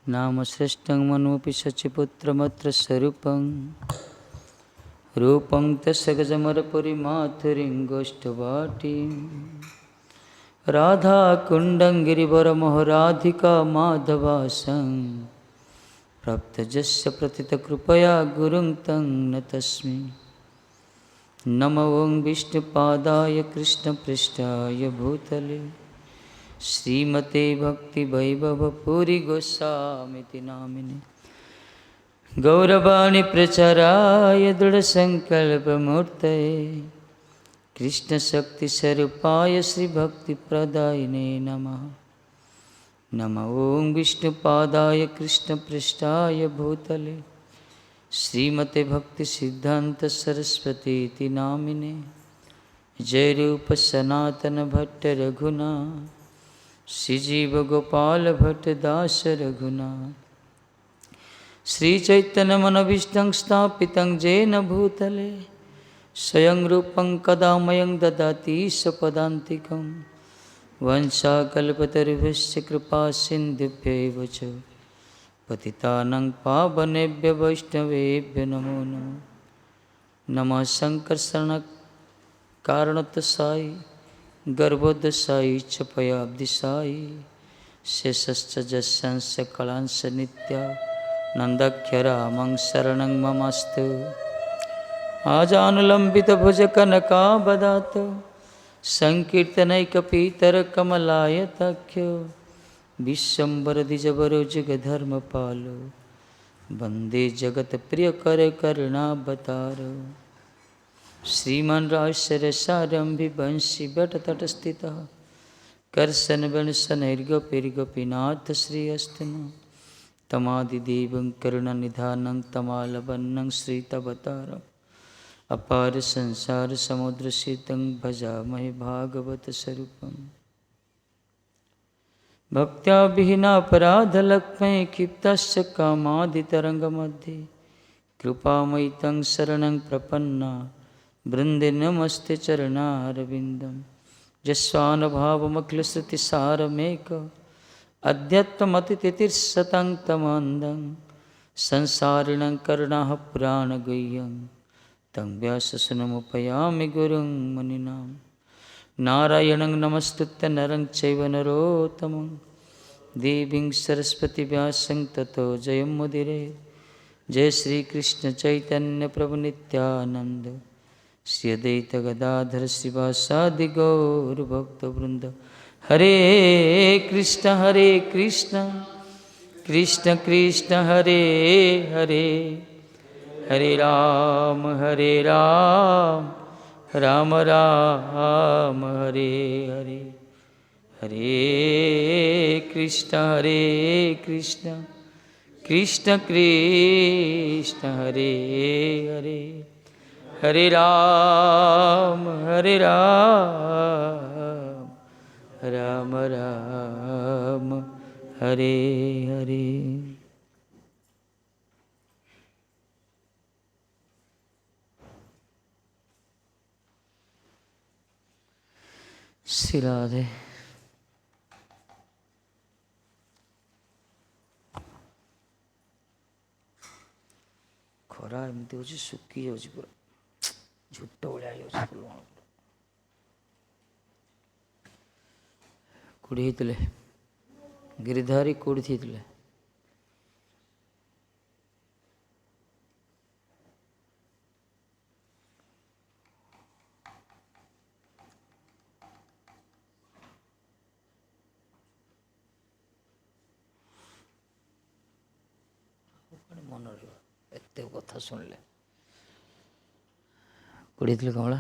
नाम श्रेष्ठं मनोऽपि शचिपुत्रमत्र स्वरूपं रूपं तस्य गजमरपुरिमाथुरिं गोष्ठवाटीं राधाकुण्डं गिरिवरमोहराधिका माधवासं प्राप्तजस्य प्रतितकृपया गुरुं तं नतस्मि। नमो ॐ विष्णुपादाय कृष्णपृष्ठाय भूतले श्रीमते भक्तिवैभवपुरी गोस्वामिति नामिने गौरवाणी प्रचाराय दृढसङ्कल्पमूर्तये कृष्णशक्तिस्वरूपाय श्रीभक्तिप्रदायिने नमः। नमो ॐ विष्णुपादाय कृष्णपृष्ठाय भूतले श्रीमते भक्तिसिद्धान्तसरस्वतीति नामिने जय रूप सनातन भट्ट रघुनाथ श्रीजीव गोपाल भट्ट दास रघुनाथ श्रीचैतन्यमनोभीष्टं स्थापितं येन भूतले स्वयं रूपं कदा मह्यं ददाति स्वपदान्तिकं वंशाकल्पतरुभ्यश्च कृपा सिन्धुभ्यैव च पतितानां पावनेभ्यो वैष्णवेभ्यो नमो नमः। नमः शङ्करशरणकारणतसाई गर्भोदशाई च पयाब्दिशाई शेषश्च जस्यांश कलांश नित्या नंदाख्यरामं शरणं ममस्तु। आजानुलम्बितभुजकनकावदात सङ्कीर्तनैकपीतरकमलायताख्यो विश्वम्भरद्विजवरो जगधर्मपालो वन्दे जगत्प्रियकरकरुणावतारो। श्रीमान् राजशरसारम्भिवंशीभटतटस्थितः कर्शनवंशनैर्गोपैर्गोपीनाथ श्रीअस्तु तमादिदेवं करुणनिधानं तमालवन्नं श्रीतवतारम् अपार संसार समुद्रसितं भजामहे भागवतस्वरूपम्। भक्त्या विहीनापराधलक्ष्मे क्षिप्तस्य कामादितरङ्गमध्ये कृपामयि तं शरणं प्रपन्ना वृन्दे नमस्ते चरणारविन्दं। यस्वानुभावमखिलश्रुतिसारमेक अध्यात्ममतिथितिर्शतं तमन्दं संसारिणं करुणाः पुराणगुह्यं तं व्याससुनमुपयामि गुरुं मुनिनां। नारायणं नमस्कृत्य नरं चैव नरोत्तमं देवीं सरस्वती व्यासं ततो जयमुदीरये। जय श्री कृष्ण चैतन्य प्रभु नित्यानंद श्री अद्वैत गदाधर श्रीवासादि गौर भक्तवृंद। हरे कृष्ण कृष्ण कृष्ण हरे हरे हरे राम राम राम हरे हरे। हरे कृष्ण कृष्ण कृष्ण हरे हरे हरे राम राम राम हरे हरे। श्री राधे। ଖରା ଏମିତି ହେଉଛି ଶୁଖି ଯାଉଛି ପୁରା ଝୋଟ ଭଳିଆ ହେଇଯାଉଛି ଫୁଲ। କୋଉଠି ହେଇଥିଲେ ଗିରିଧାରୀ କୋଉଠି ଥିଲେ? ମନେ ରହିବ ଏତେ କଥା ଶୁଣିଲେ। କୋଉଠି ହେଇଥିଲେ କମଳା?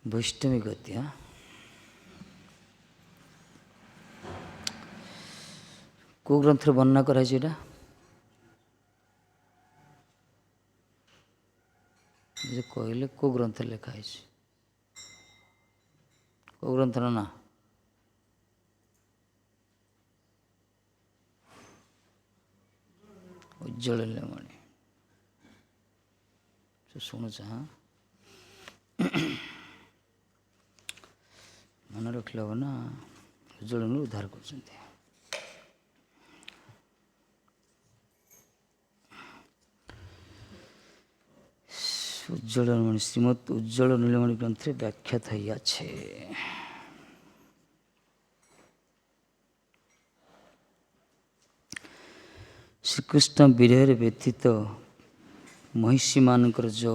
वैष्णवी गति। हाँ, को ग्रंथ वर्णना कराई एटा जे कहले को ग्रंथ लिखाई को ग्रंथर ना उज्ज्वल नीलमणि शुणुच। हाँ, मन रखिल ना उज्ज्वल उद्धार कर उज्ज्वल नीलमणि श्रीमद उज्ज्वल नीलमणि ग्रंथ व्याख्यात है। श्रीकृष्ण विरह व्यतीत महिषी मानकर जो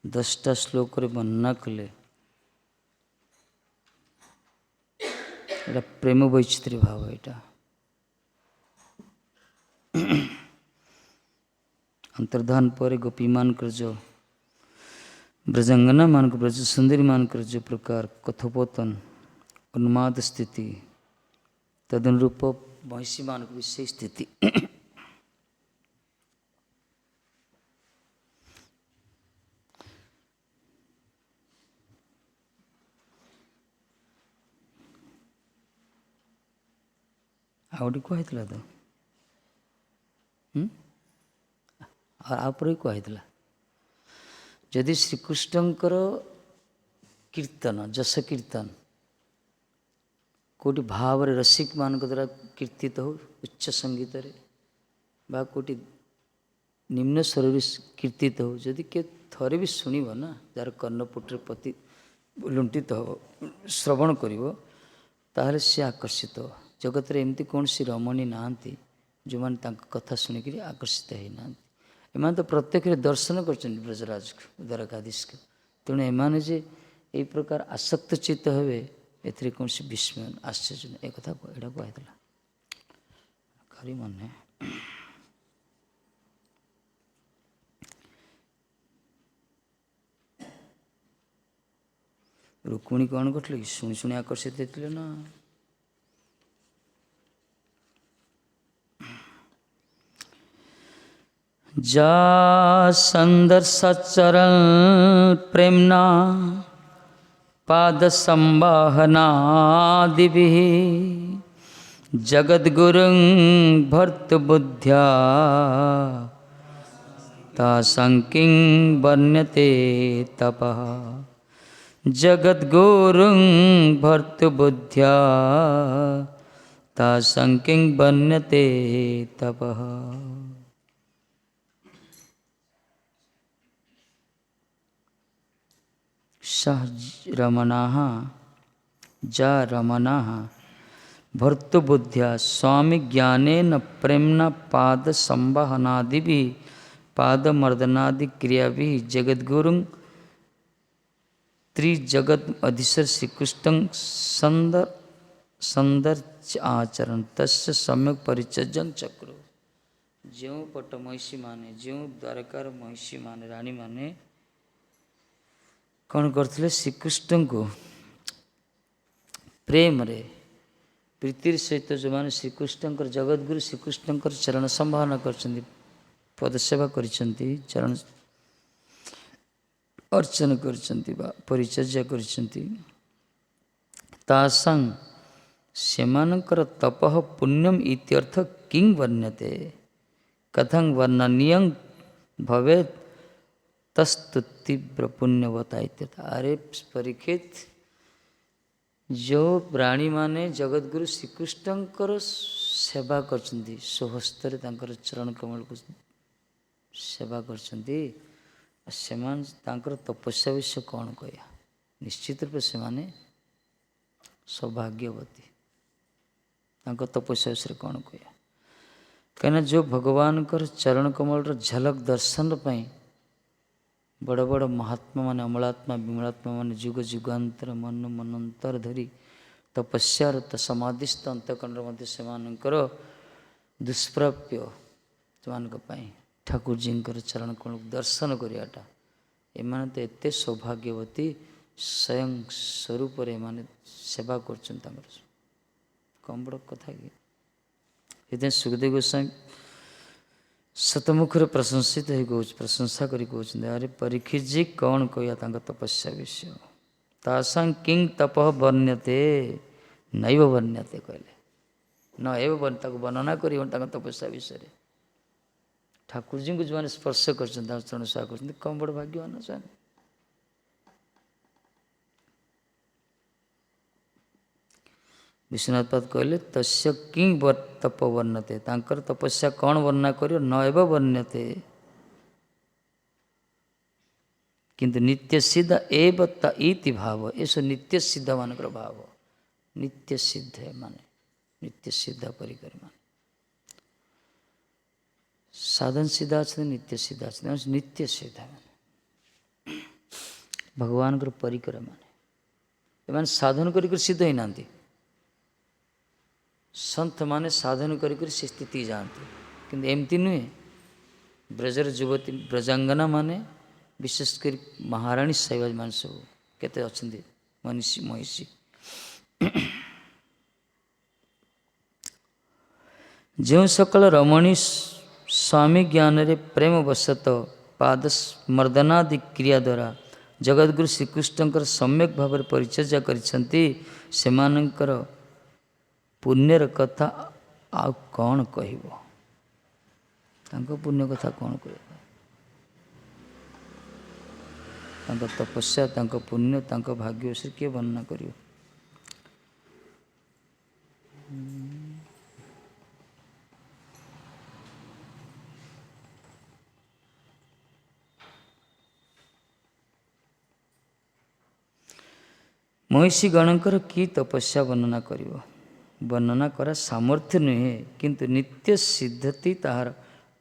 10टा श्लोक वर्णना कले एटा प्रेम वैचित्र्य भाव। एटा अंतर्धान पर गोपी मानकर जो ब्रजंगना मानकर ब्रज सुंदरी मानकर जो प्रकार कथोपतन उन्माद स्थिति तदनुरूप महिषी मानक विषय स्थिति आउट कहला तो आपर कहला जदि श्रीकृष्णकर कीर्तन जस कीर्तन कोटि भाव रसिक मान द्वारा कीर्तित हो उच्च संगीत बा कोटि निम्न स्वर कीर्तित हो जदि के थरे भी शुणव ना जार कर्णपुटर प्रति लुंठित हो श्रवण करिवो ताहले से आकर्षित हो। जगत रे एमती कौन सी रमणी नहांती जो मैंने कथा शुणिक आकर्षित होना एम तो प्रत्यक्ष दर्शन कर ब्रजराज को द्वारकाधीश को तेणु एमाने जे यही प्रकार आसक्त चित्त हे ए कौन सी विस्मय आश्चर्य एक कथा यहाँ कहला खाली मन रुक्मिणी कौन करते कि शुणी शुणी आकर्षित होते ना जा संदर्शचरण प्रेमना पाद संवाहनादिभिः जगद्गुरुं भर्तुबुद्ध्या तासांकिं वर्ण्यते तपः जगद्गुरुं भर्तुबुद्ध्या तासांकिं वर्ण्यते तपः। सह रमणाः जा रमणाः भर्तुबुद्ध्या स्वामी ज्ञानेन प्रेमना पाद संवाहनादिभिः पादमर्दनादि क्रियाभिः जगद्गुरुं त्रिजगत अधीश्वर श्रीकृष्णं संदर्च आचरण तस्य सम्यक परिचर्यं चक्रो। जो पट महिषी माने जो द्वारकार महिषी माने रानी माने कौन करते श्रीकृष्ण को प्रेम रे प्रीतिर सहित जो मैंने श्रीकृष्ण जगद्गुरु श्रीकृष्ण चरण संभावना कर पदसेवा कर चरण अर्चन कर परिचर्या कर तपः पुण्यम इत्यर्थ किं वर्ण्यते कथं वर्णनीयं भवेत् तस्तु तीव्र पुण्यवता इत्यर्थ। अरे परीक्षित जो प्राणी माने जगद्गुरु श्रीकृष्णकर सेवा करछन्ति स्वहस्तर चरण कमल को सेवा करछन्ति सेमान तपस्या विषय कौन कह निश्चित रूप से माने सौभाग्यवती तपस्या विषय कौन कह कहीं जो भगवान चरण कमल झलक दर्शन पाई बड़ बड़ महात्मा मान अमलात्मा विमलात्मा मान जुग जुगांतर मन मनंतर धरी तपस्यारत समाधिस्थ अंतकंड मध्य से दुष्प्राप्य ठाकुर जी चरण कमल दर्शन कराटा एम तो एत सौभाग्यवती ସ୍ୱୟଂ ସ୍ୱରୂପରେ ଏମାନେ ସେବା କରୁଛନ୍ତି ତାଙ୍କର। କମ୍ ବଡ଼ କଥା କି? ସେଥିପାଇଁ ସୁଖଦେବ ଗୋସ୍ୱାମୀ ଶତମୁଖରେ ପ୍ରଶଂସିତ ହେଇ କହୁଛି, ପ୍ରଶଂସା କରି କହୁଛନ୍ତି, ଆରେ ପରୀକ୍ଷିତଜୀ କ'ଣ କହିବା ତାଙ୍କ ତପସ୍ୟା ବିଷୟ। ତାସାଂ କିଂ ତପଃ ବର୍ଣ୍ଣ୍ୟତେ ନୈବ ବର୍ଣ୍ଣ୍ୟତେ କହିଲେ, ନ ଏବ ତାକୁ ବର୍ଣ୍ଣନା କରିବ ତାଙ୍କ ତପସ୍ୟା ବିଷୟରେ। ଠାକୁରଜୀଙ୍କୁ ଯେଉଁମାନେ ସ୍ପର୍ଶ କରିଛନ୍ତି, ତାଙ୍କ ଚରଣ ସେବା କରୁଛନ୍ତି, କମ୍ ବଡ଼ ଭାଗ୍ୟବାନ ସେମାନେ। ବିଶ୍ୱନାଥ ପାଦ କହିଲେ ତସ୍ୟ କିଂ ତପ ବର୍ଣ୍ଣତେ, ତାଙ୍କର ତପସ୍ୟା କ'ଣ ବର୍ଣ୍ଣନା କରିବ, ନ ଏବ ବର୍ଣ୍ଣତେ କିନ୍ତୁ ନିତ୍ୟ ସିଦ୍ଧ ଏବ ତା ଇତି ଭାବ, ଏସବୁ ନିତ୍ୟ ସିଦ୍ଧ ମାନଙ୍କର ଭାବ। ନିତ୍ୟ ସିଦ୍ଧ ମାନେ ନିତ୍ୟ ସିଦ୍ଧ ପରିକର ମାନେ ସାଧନ ସିଦ୍ଧା ଅଛନ୍ତି, ନିତ୍ୟ ସିଦ୍ଧା ଅଛନ୍ତି, ନିତ୍ୟ ସିଦ୍ଧ ମାନେ ଭଗବାନଙ୍କର ପରିକର ମାନେ। ଏମାନେ ସାଧନ କରିକରି ସିଦ୍ଧ ହେଇନାହାନ୍ତି। ସନ୍ଥ ମାନେ ସାଧନ କରିକରି ସେ ସ୍ଥିତି ଯାଆନ୍ତି, କିନ୍ତୁ ଏମିତି ନୁହେଁ। ବ୍ରଜର ଯୁବତୀ ବ୍ରଜାଙ୍ଗନା ମାନେ, ବିଶେଷ କରି ମହାରାଣୀ ସାଇବାଜ ମାନେ ସବୁ କେତେ ଅଛନ୍ତି ମନୀଷୀ ମହିଷୀ। ଯେଉଁ ସକଳ ରମଣୀ ସ୍ୱାମୀ ଜ୍ଞାନରେ ପ୍ରେମ ବଶତ ପାଦ ସ୍ମର୍ଦ୍ଦନାଦି କ୍ରିୟା ଦ୍ୱାରା ଜଗଦ୍ଗୁରୁ ଶ୍ରୀକୃଷ୍ଣଙ୍କର ସମ୍ୟକ୍ ଭାବରେ ପରିଚର୍ଯା କରିଛନ୍ତି, ସେମାନଙ୍କର ପୁଣ୍ୟର କଥା ଆଉ କ'ଣ କହିବ? ତାଙ୍କ ପୁଣ୍ୟ କଥା କ'ଣ କହିବ? ତାଙ୍କ ତପସ୍ୟା, ତାଙ୍କ ପୁଣ୍ୟ, ତାଙ୍କ ଭାଗ୍ୟ ବିଷୟରେ କିଏ ବର୍ଣ୍ଣନା କରିବ? ମହିଷୀ ଗଣଙ୍କର କି ତପସ୍ୟା ବର୍ଣ୍ଣନା କରିବ? ବର୍ଣ୍ଣନା କରା ସାମର୍ଥ୍ୟ ନୁହେଁ, କିନ୍ତୁ ନିତ୍ୟ ସିଦ୍ଧତି ତାହାର,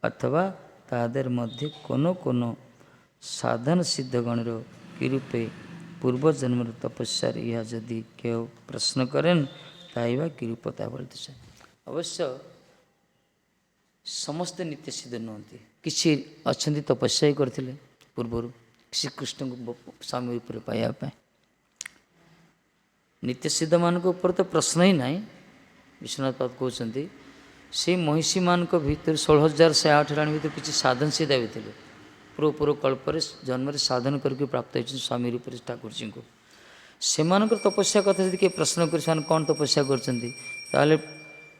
ଅଥବା ତାদের মধ্যে কোনো কোনো সাধন সিদ্ধগণের কিরূপে পূর্বজন্মর তপস্যার ইহা যদি কেউ প্রশ্ন করেন তাইবা কিরূপ তা বলতে চায়। অবশ্য ସମସ୍ତେ ନିତ୍ୟ ସିଦ୍ଧ ନୁହନ୍ତି, କିଛି ଅଛନ୍ତି ତପସ୍ୟା ହିଁ କରିଥିଲେ ପୂର୍ବରୁ ଶ୍ରୀକୃଷ୍ଣଙ୍କୁ ସ୍ୱାମୀ ରୂପରେ ପାଇବା ପାଇଁ। ନିତ୍ୟ ସିଦ୍ଧମାନଙ୍କ ଉପରେ ତ ପ୍ରଶ୍ନ ହିଁ ନାହିଁ। ବିଶ୍ୱନାଥ ପାଦ କହୁଛନ୍ତି ସେଇ ମହିଷୀମାନଙ୍କ ଭିତରେ 16,108 ରାଣୀ ଭିତରେ କିଛି ସାଧନ ସିଦ୍ଧା ବି ଥିଲେ, ପୂର୍ବ କଳ୍ପରେ ଜନ୍ମରେ ସାଧନ କରିକି ପ୍ରାପ୍ତ ହୋଇଛନ୍ତି ସ୍ୱାମୀ ରୂପରେ ଠାକୁରଜୀଙ୍କୁ। ସେମାନଙ୍କର ତପସ୍ୟା କଥା ଯଦି କିଏ ପ୍ରଶ୍ନ କରି ସେମାନେ କ'ଣ ତପସ୍ୟା କରିଛନ୍ତି, ତାହେଲେ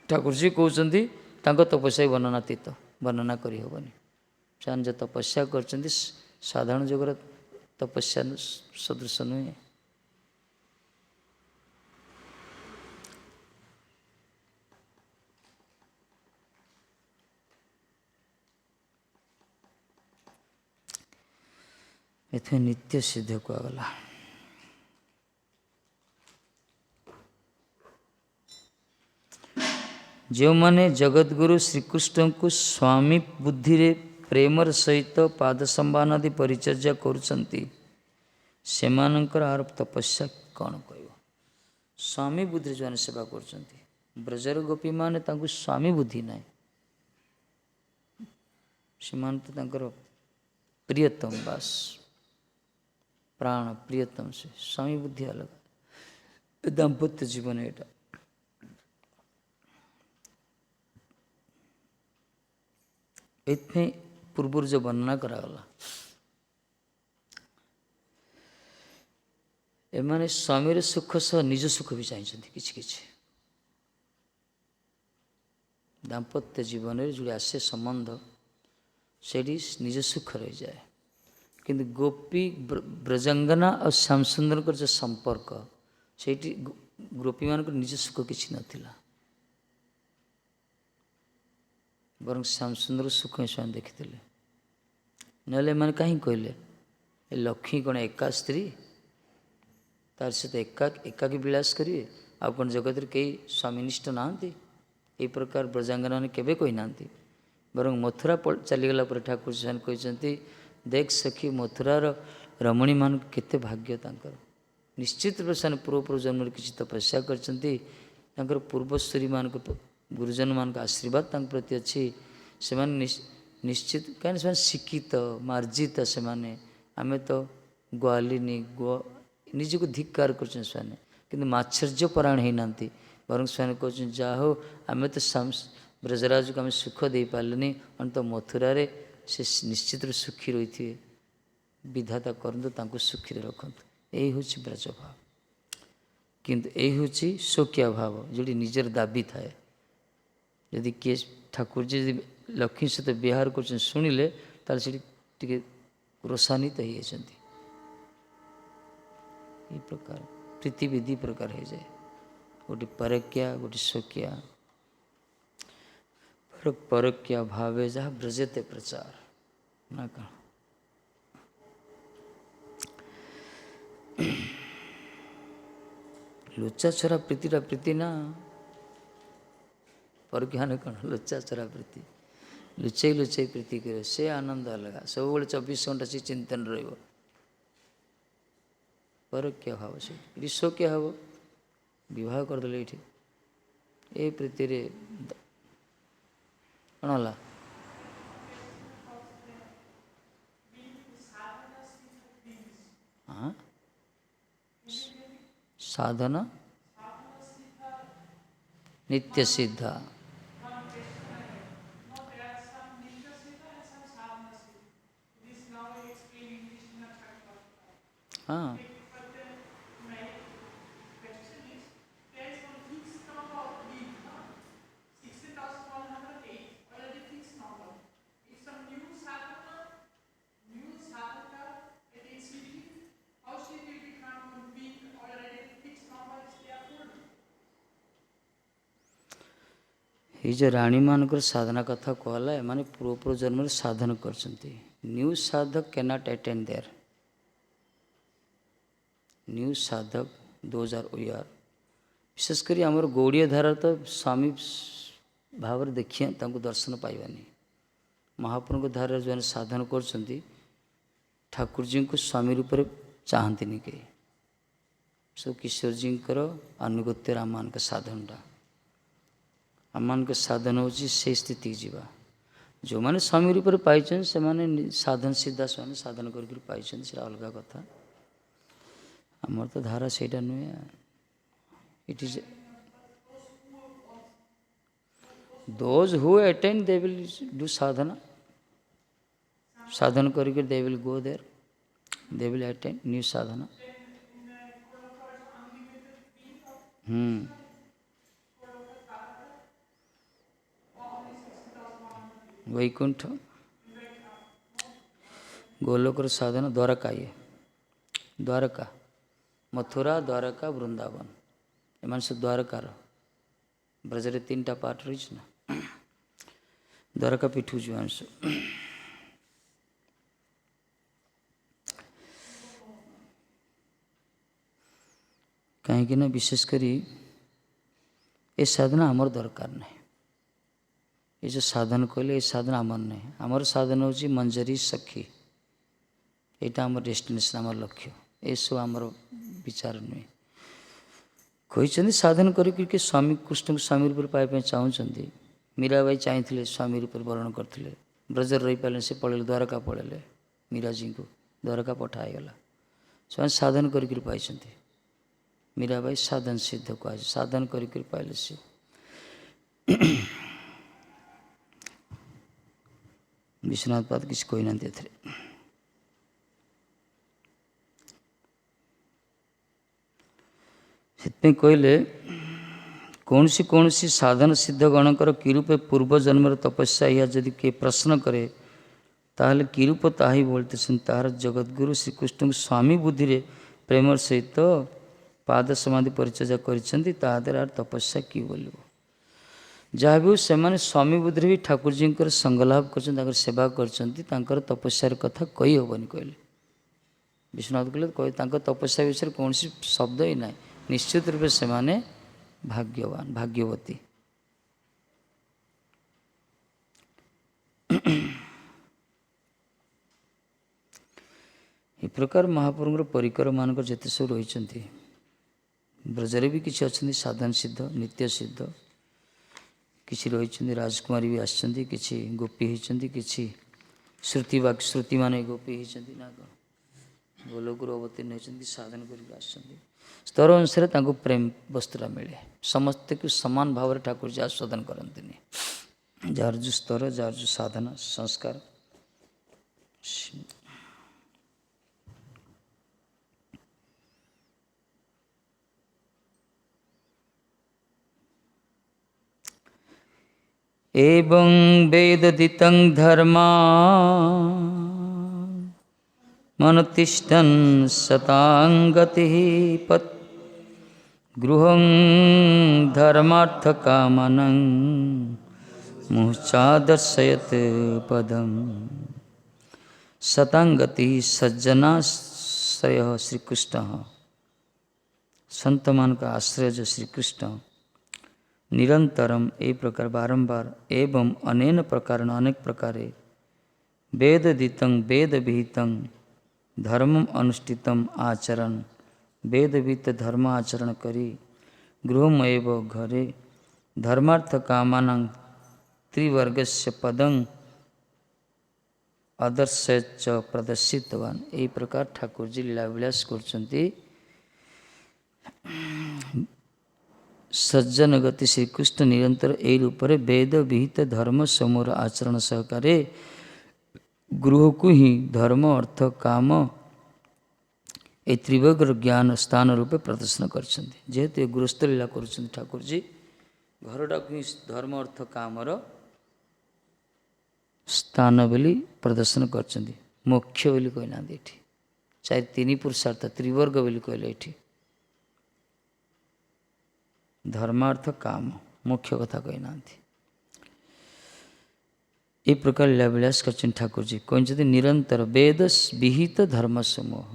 ଠାକୁରଜୀ କହୁଛନ୍ତି ତାଙ୍କ ତପସ୍ୟା ବର୍ଣ୍ଣନାତୀତ, ବର୍ଣ୍ଣନା କରିହେବନି। ସେମାନେ ଯେ ତପସ୍ୟା କରିଛନ୍ତି ସାଧାରଣ ଯୁଗର ତପସ୍ୟା ସଦୃଶ ନୁହେଁ। ଏଥିପାଇଁ ନିତ୍ୟ ସିଦ୍ଧ କୁହାଗଲା। ଯେଉଁମାନେ ଜଗଦ୍ଗୁରୁ ଶ୍ରୀକୃଷ୍ଣଙ୍କୁ ସ୍ୱାମୀ ବୁଦ୍ଧିରେ ପ୍ରେମର ସହିତ ପାଦ ସମ୍ବାନାଦି ପରିଚର୍ଯା କରୁଛନ୍ତି, ସେମାନଙ୍କର ଆର ତପସ୍ୟା କ'ଣ କହିବ? ସ୍ୱାମୀ ବୁଦ୍ଧିରେ ଯେଉଁମାନେ ସେବା କରୁଛନ୍ତି, ବ୍ରଜର ଗୋପୀମାନେ ତାଙ୍କୁ ସ୍ୱାମୀ ବୁଦ୍ଧି ନାହିଁ, ସେମାନେ ତ ତାଙ୍କର ପ୍ରିୟତମ ବାସ, ପ୍ରାଣ ପ୍ରିୟତମ, ସେ ସ୍ୱାମୀ ବୁଦ୍ଧି ଅଲଗା। ଦାମ୍ପତ୍ୟ ଜୀବନ ଏଇଟା। ଏଇଥିପାଇଁ ପୂର୍ବରୁ ଯେଉଁ ବର୍ଣ୍ଣନା କରାଗଲା, ଏମାନେ ସ୍ୱାମୀର ସୁଖ ସହ ନିଜ ସୁଖ ବି ଚାହିଁଛନ୍ତି। କିଛି କିଛି ଦାମ୍ପତ୍ୟ ଜୀବନରେ ଯୋଉଠି ଆସେ ସମ୍ବନ୍ଧ, ସେଇଠି ନିଜ ସୁଖ ରହିଯାଏ। କିନ୍ତୁ ଗୋପୀ ବ୍ରଜାଙ୍ଗନା ଆଉ ଶ୍ୟାମସୁନ୍ଦରଙ୍କର ଯେଉଁ ସମ୍ପର୍କ, ସେଇଠି ଗୋପୀମାନଙ୍କର ନିଜ ସୁଖ କିଛି ନଥିଲା, ବରଂ ଶ୍ୟାମସୁନ୍ଦର ସୁଖ ହିଁ ସେମାନେ ଦେଖିଥିଲେ। ନହେଲେ ଏମାନେ କାହିଁକି କହିଲେ ଏ ଲକ୍ଷ୍ମୀ କ'ଣ ଏକା ସ୍ତ୍ରୀ, ତାର ସହିତ ଏକାକୀ ବିଳାସ କରିବେ, ଆଉ କ'ଣ ଜଗତରେ କେହି ସ୍ୱାମୀନିଷ୍ଠ ନାହାନ୍ତି? ଏହି ପ୍ରକାର ବ୍ରଜାଙ୍ଗନାମାନେ କେବେ କହିନାହାନ୍ତି। ବରଂ ମଥୁରା ଚାଲିଗଲା ପରେ ଠାକୁର ସେମାନେ କହିଛନ୍ତି, ଦେଖ ସଖୀ ମଥୁରାର ରମଣୀମାନଙ୍କୁ କେତେ ଭାଗ୍ୟ ତାଙ୍କର। ନିଶ୍ଚିତ ରୂପେ ସେମାନେ ପୂର୍ବ ଜନ୍ମରେ କିଛି ତପସ୍ୟା କରିଛନ୍ତି, ତାଙ୍କର ପୂର୍ବଶ୍ରୀମାନଙ୍କ ଗୁରୁଜନମାନଙ୍କ ଆଶୀର୍ବାଦ ତାଙ୍କ ପ୍ରତି ଅଛି। ସେମାନେ ନିଶ୍ଚିତ, କାହିଁକି ସେମାନେ ଶିକ୍ଷିତ ମାର୍ଜିତ, ସେମାନେ ଆମେ ତ ଗ୍ୱାଲିନୀ ନିଜକୁ ଧିକ୍କାର କରୁଛନ୍ତି ସେମାନେ, କିନ୍ତୁ ମାତ୍ସର୍ଯ୍ୟ ପରାୟଣ ହେଇନାହାନ୍ତି। ବରଂ ସେମାନେ କହୁଛନ୍ତି ଯାହା ହଉ ଆମେ ତ ବ୍ରଜରାଜକୁ ଆମେ ସୁଖ ଦେଇପାରିଲୁନି, ଅନ୍ତ ମଥୁରାରେ ସେ ନିଶ୍ଚିତରେ ସୁଖୀ ରହିଥିବେ। ବିଧାତା କରନ୍ତୁ ତାଙ୍କୁ ସୁଖୀରେ ରଖନ୍ତୁ। ଏଇ ହେଉଛି ବ୍ରଜଭାବ। କିନ୍ତୁ ଏଇ ହେଉଛି ସ୍ୱକୀୟ ଭାବ, ଯେଉଁଠି ନିଜର ଦାବି ଥାଏ। ଯଦି କିଏ ଠାକୁରଜୀ ଯଦି ଲକ୍ଷ୍ମୀ ସହିତ ବିହାର କରୁଛନ୍ତି ଶୁଣିଲେ, ତାହେଲେ ସେଠି ଟିକେ ରୋଷାନ୍ୱିତ ହେଇଯାଇଛନ୍ତି। এই ପ୍ରକାର ପୃଥିବୀ ଦୁଇ ପ୍ରକାର ହେଇଯାଏ, ଗୋଟେ ପରକ୍ୟା ଗୋଟେ ସ୍ୱକୀୟା। ପରକ୍ୟା ଭାବେ ଯାହା ବ୍ରଜତେ ପ୍ରଚାର ନା କ'ଣ? ଲୁଚା ଛଡ଼ା ପ୍ରୀତିଟା ପ୍ରୀତି ନା। ପରକ୍ୟା ନା କ'ଣ? ଲୁଚା ଛଡ଼ା ପ୍ରୀତି। ଲୁଚେଇ ଲୁଚେଇ ପ୍ରୀତି କରିବ, ସେ ଆନନ୍ଦ ଅଲଗା। ସବୁବେଳେ 24 ଘଣ୍ଟା ସେ ଚିନ୍ତନ ରହିବ। ପରକ୍ୟା ଭାବ ସେ ବିଶ୍ୱକ୍ୟା ହେବ। ବିବାହ କରିଦେଲେ ଏଇଠି ଏ ପ୍ରୀତିରେ କ'ଣ ହେଲା? ସାଧନ ନିତ୍ୟ ସିଦ୍ଧ। ହଁ ଏଇ ଯେଉଁ ରାଣୀମାନଙ୍କର ସାଧନା କଥା କହିଲା, ଏମାନେ ପୂର୍ବ ଜନ୍ମରେ ସାଧନ କରିଛନ୍ତି। ନ୍ୟୁ ସାଧକ କ୍ୟାନଟ୍ ଆଟେଣ୍ଡ ଦେୟାର। ନ୍ୟୁ ସାଧକ 2000 OR ବିଶେଷ କରି ଆମର ଗୌଡ଼ୀୟ ଧାରା ତ ସ୍ୱାମୀ ଭାବରେ ଦେଖିବା ତାଙ୍କୁ ଦର୍ଶନ ପାଇବାନି। ମହାପ୍ରଭୁଙ୍କ ଧାରାରେ ଯେଉଁମାନେ ସାଧନ କରୁଛନ୍ତି ଠାକୁରଜୀଙ୍କୁ ସ୍ୱାମୀ ରୂପରେ ଚାହାନ୍ତିନି କେହି। ସବୁ କିଶୋରଜୀଙ୍କର ଆନୁଗତ୍ୟରେ ଆମମାନଙ୍କ ସାଧନଟା, ଆମମାନଙ୍କ ସାଧନ ହେଉଛି ସେଇ ସ୍ଥିତିକି ଯିବା। ଯେଉଁମାନେ ସ୍ୱାମୀ ରୂପରେ ପାଇଛନ୍ତି ସେମାନେ ସାଧନ ସିଧା ସେମାନେ ସାଧନ କରିକି ପାଇଛନ୍ତି, ସେଇଟା ଅଲଗା କଥା। ଆମର ତ ଧାରା ସେଇଟା ନୁହେଁ। It is those who attain they will do sadhana. ସାଧନ କରିକି they will go there, they will attain new sadhana. Baikuntha ଗୋଲୋକର ସାଧନ ଦ୍ୱାରକା, ଇଏ ଦ୍ୱାରକା, ମଥୁରା, ଦ୍ୱାରକା, ବୃନ୍ଦାବନ, ଏମାନେ ସବୁ ଦ୍ୱାରକାର। ବ୍ରଜରେ 3ଟା ପାର୍ଟ ରହିଛି ନା। ଦ୍ୱାରକା ପୀଠକୁ ଯିବା ଆମେ ସବୁ। କାହିଁକି ନା ବିଶେଷ କରି ଏ ସାଧନା ଆମର ଦରକାର ନାହିଁ। ଏ ଯେଉଁ ସାଧନ କହିଲେ ଏ ସାଧନ ଆମର ନାହିଁ। ଆମର ସାଧନ ହେଉଛି ମଞ୍ଜରୀ ସଖୀ। ଏଇଟା ଆମର ଡେଷ୍ଟିନେସନ୍, ଆମର ଲକ୍ଷ୍ୟ। ଏସବୁ ଆମର ବିଚାର ନୁହେଁ। କହିଛନ୍ତି ସାଧନ କରିକି କିଏ ସ୍ୱାମୀ କୃଷ୍ଣଙ୍କୁ ସ୍ୱାମୀ ରୂପରେ ପାଇବା ପାଇଁ ଚାହୁଁଛନ୍ତି। ମୀରାବାଇ ଚାହିଁଥିଲେ ସ୍ୱାମୀ ରୂପରେ ବରଣ କରିଥିଲେ, ବ୍ରଜରେ ରହିପାରିଲେ, ସେ ପଳେଇଲେ ଦ୍ୱାରକା ପଳେଇଲେ। ମୀରାଜୀଙ୍କୁ ଦ୍ୱାରକା ପଠା ହେଇଗଲା। ସେମାନେ ସାଧନ କରିକି ପାଇଛନ୍ତି। ମୀରାବାଇ ସାଧନ ସିଦ୍ଧ କୁହାଯାଏ, ସାଧନ କରିକି ପାଇଲେ ସେ। ବିଶ୍ୱନାଥ ପାଦ କିଛି କହିନାହାନ୍ତି ଏଥିରେ। ସେଥିପାଇଁ କହିଲେ କୌଣସି କୌଣସି ସାଧନ ସିଦ୍ଧ ଗଣଙ୍କର କି ରୂପେ ପୂର୍ବ ଜନ୍ମର ତପସ୍ୟା ଏହା ଯଦି କିଏ ପ୍ରଶ୍ନ କରେ, ତାହେଲେ କି ରୂପ ତାହା ହିଁ ବୋଲିତେଛନ୍ତି। ତାହାର ଜଗଦ୍ଗୁରୁ ଶ୍ରୀକୃଷ୍ଣଙ୍କୁ ସ୍ୱାମୀ ବୁଦ୍ଧିରେ ପ୍ରେମର ସହିତ ପାଦ ସମାଧି ପରିଚର୍ଯା କରିଛନ୍ତି, ତାହା ଦ୍ୱାରା ତପସ୍ୟା କି ବୋଲିବ। ଯାହା ବି ସେମାନେ ସ୍ୱାମୀ ବୁଦ୍ଧିରେ ବି ଠାକୁରଜୀଙ୍କର ସଙ୍ଗଲାଭ କରିଛନ୍ତି, ତାଙ୍କର ସେବା କରିଛନ୍ତି, ତାଙ୍କର ତପସ୍ୟାର କଥା କହିହେବନି କହିଲେ। ବିଶ୍ୱନାଥ କହିଲେ ତାଙ୍କ ତପସ୍ୟା ବିଷୟରେ କୌଣସି ଶବ୍ଦ ହିଁ ନାହିଁ। ନିଶ୍ଚିତ ରୂପେ ସେମାନେ ଭାଗ୍ୟବାନ, ଭାଗ୍ୟବତୀ। ଏ ପ୍ରକାର ମହାପ୍ରଭୁଙ୍କର ପରିକରମାନଙ୍କର ଯେତେ ସବୁ ରହିଛନ୍ତି, ବ୍ରଜରେ ବି କିଛି ଅଛନ୍ତି ସାଧନ ସିଦ୍ଧ, ନିତ୍ୟ ସିଦ୍ଧ, କିଛି ରହିଛନ୍ତି ରାଜକୁମାରୀ ବି ଆସିଛନ୍ତି, କିଛି ଗୋପୀ ହେଇଛନ୍ତି, କିଛି ଶ୍ରୁତିମାନେ ଗୋପୀ ହେଇଛନ୍ତି ନା କ'ଣ। ଗୋଲକରୁ ଅବତୀର୍ଣ୍ଣ ହୋଇଛନ୍ତି, ସାଧନ କରିକି ଆସିଛନ୍ତି। ସ୍ତର ଅନୁସାରେ ତାଙ୍କୁ ପ୍ରେମ ବସ୍ତୁଟା ମିଳେ। ସମସ୍ତଙ୍କୁ ସମାନ ଭାବରେ ଠାକୁରଜୀ ଆସ୍ୱାଦନ କରନ୍ତିନି। ଯାହାର ଯେଉଁ ସ୍ତର, ଯାହାର ଯେଉଁ ସାଧନା ସଂସ୍କାର। एवं वेददितं धर्मा मनुतिष्ठन् शताङ्गतिः पत् गृहं धर्मार्थकामनं मुचादर्शयत पदम। शतांगति सज्जनाश्रय श्री कृष्ण, संत मान का आश्रय जो श्री कृष्ण निरंतरम ए प्रकार बारंबार एवं अनेन प्रकार अनेक प्रकारे वेददितं वेद विहितं धर्मम अनुष्ठितम आचरण वेद विहित धर्म आचरण करी गृहमेव घरे धर्मार्थ कामानं त्रिवर्गस्य पदं आदर्श च प्रदर्शितवान। यही प्रकार ठाकुर जी लीला विलास करछन्ति। सज्जन गति श्रीकृष्ण निरंतर ए रूपरे वेद विहित धर्म समूह आचरण सहकारे गृह को ही धर्म अर्थ काम ए त्रिवर्ग ज्ञान स्थान रूपे प्रदर्शन करछन्ति। जेहेतु ये गृहस्थ लीला करछन्ति ठाकुर जी, घरटा को धर्म अर्थ कामर स्थान बोली प्रदर्शन करछन्ति। मोक्ष बोली कहना ये चाहे तीन पुरुषार्थ त्रिवर्ग बोली कहले ये धर्मार्थ काम मुख्य कथा कहना। ये प्रकार लीला विलास करछन ठाकुर जी। कहते निरंतर वेद विहित धर्म समूह,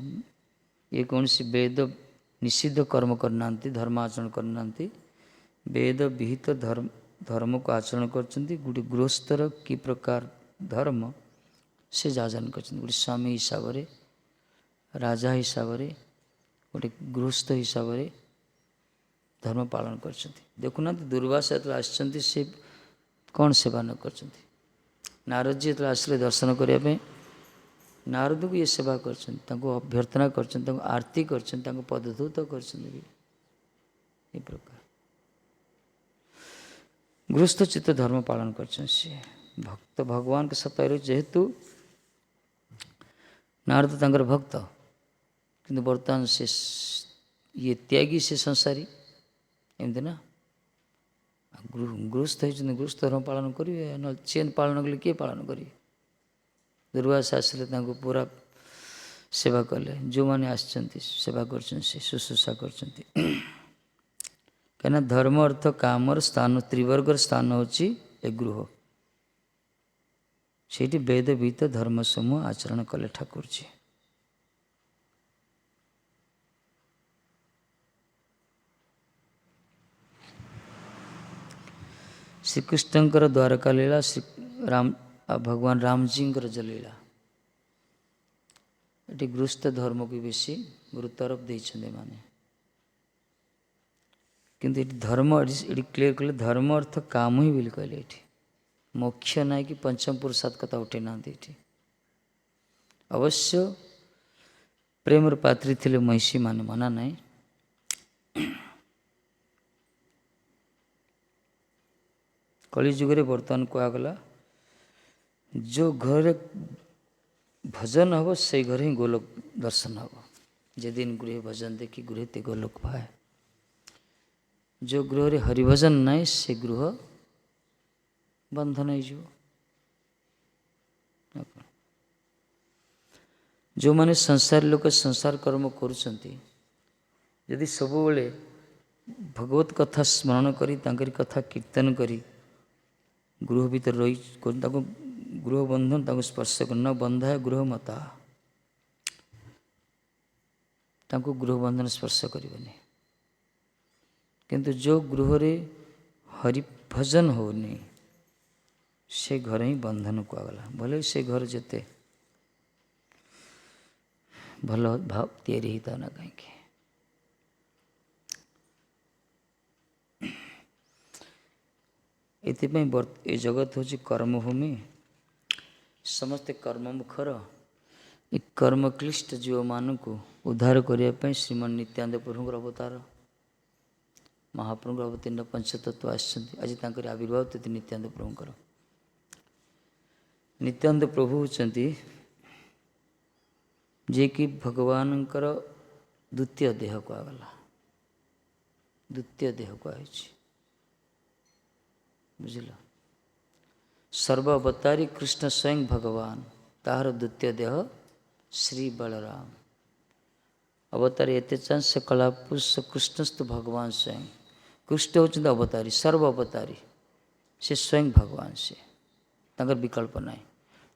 ये कौन सी वेद निषिद्ध कर्म करना, धर्म आचरण करना, वेद विहित धर्म को आचरण करछन्ति। गोटे गृहस्थर कि प्रकार धर्म से जाचरण करछन्ति। गोटे स्वामी हिसाब से, राजा हिसाब से, गोटे गृहस्थ हिसाब से धर्म पालन करछन्ति। देखुना दुर्वासा जो आसछन्ति से कौन सेवा न करछन्ति। नारद जी जो आसले दर्शन करने, नारद को ये सेवा करछन्ति, तांको अभ्यर्थना करछन्ति, तांको आरती करछन्ति, तांको पदधूत करछन्ति। ये प्रकार गृहस्थ चित्त धर्म पालन करछन्ति से भक्त भगवान के सत्ता जेहेतु नारद तांकर भक्त, किंतु वर्तमान से ये त्यागी से संसारी एमती ना। गृहस्थ होती गृहस्थ धर्म पालन करेंगे न, चेन पालन कले किए पालन करेंगे। दुर्वासा आसले पूरा सेवा कले, जो मैंने आसचंती सेवा कर शुश्रूषा कर। कहीं धर्म अर्थ कामर स्थान त्रिवर्गर स्थान होची ए गृह, से वेद विहित धर्म समूह आचरण कले ठाकुर जी। श्रीकृष्णकर द्वारका लीला, श्री राम भगवान राम जी जो लीला, ये गृहस्थ धर्म को बेसी गुरुत्वारोप देते माने। किंतु धर्म ये क्लियर कले धर्म अर्थ काम ही बोली कहले, ये मोक्ष ना कि पंचम पुरुषार्थ कथा उठे ना। अवश्य प्रेम पात्री थे महिषी माने, मना नहीं। कली जुगे बर्तमान कहगला जो घर भजन हम से घर ही गोलोक दर्शन हम। जेदिन गृह भजन देखी गृह ते गोलोक पाए। जो गृह रे हरिभजन नाई से गृह बंधन हो। जो माने संसार लोक संसार कर्म करुछंती, यदि सब बेले भगवत कथा स्मरण करी तांकरी कथा कीर्तन करी गृह भीतर रही गृह बंधन ताको स्पर्श कर न बंधा है गृह मता, ताको गृह बंधन स्पर्श करिवनी। किंतु जो गृह रे हरि भजन होनी से घर ही बंधन कहगला। भले से घर जेते भल भाव तैयारी ही ना कहीं। ये जगत हूँ कर्मभूमि, समस्ते कर्ममुखर ଏ କର୍ମକ୍ଲିଷ୍ଟ ଜୀବମାନଙ୍କୁ ଉଦ୍ଧାର କରିବା ପାଇଁ ଶ୍ରୀମନ୍ ନିତ୍ୟାନନ୍ଦ ପ୍ରଭୁଙ୍କର ଅବତାର ମହାପ୍ରଭୁଙ୍କର ଅବତୀର୍ଣ୍ଣ ପଞ୍ଚତତ୍ଵ ଆସିଛନ୍ତି। ଆଜି ତାଙ୍କର ଆବିର୍ଭାବ ତିଥି ନିତ୍ୟାନନ୍ଦ ପ୍ରଭୁଙ୍କର। ନିତ୍ୟାନନ୍ଦ ପ୍ରଭୁ ହେଉଛନ୍ତି ଯିଏକି ଭଗବାନଙ୍କର ଦ୍ୱିତୀୟ ଦେହ କୁହାଗଲା, ଦ୍ୱିତୀୟ ଦେହ କୁହାଯାଇଛି। ବୁଝିଲ, ସର୍ବ ଅବତାରୀ କୃଷ୍ଣ ସ୍ୱୟଂ ଭଗବାନ, ତାହାର ଦ୍ୱିତୀୟ ଦେହ ଶ୍ରୀ ବଳରାମ। ଅବତାରୀ ଏତେ ଚାନ୍ସ ସେ କଳାପୁରୁଷ କୃଷ୍ଣସ୍ତୁ ଭଗବାନ ସ୍ୱୟଂ। କୃଷ୍ଣ ହେଉଛନ୍ତି ଅବତାରୀ, ସର୍ବ ଅବତାରୀ, ସେ ସ୍ୱୟଂ ଭଗବାନ, ସେ ତାଙ୍କର ବିକଳ୍ପ ନାହିଁ।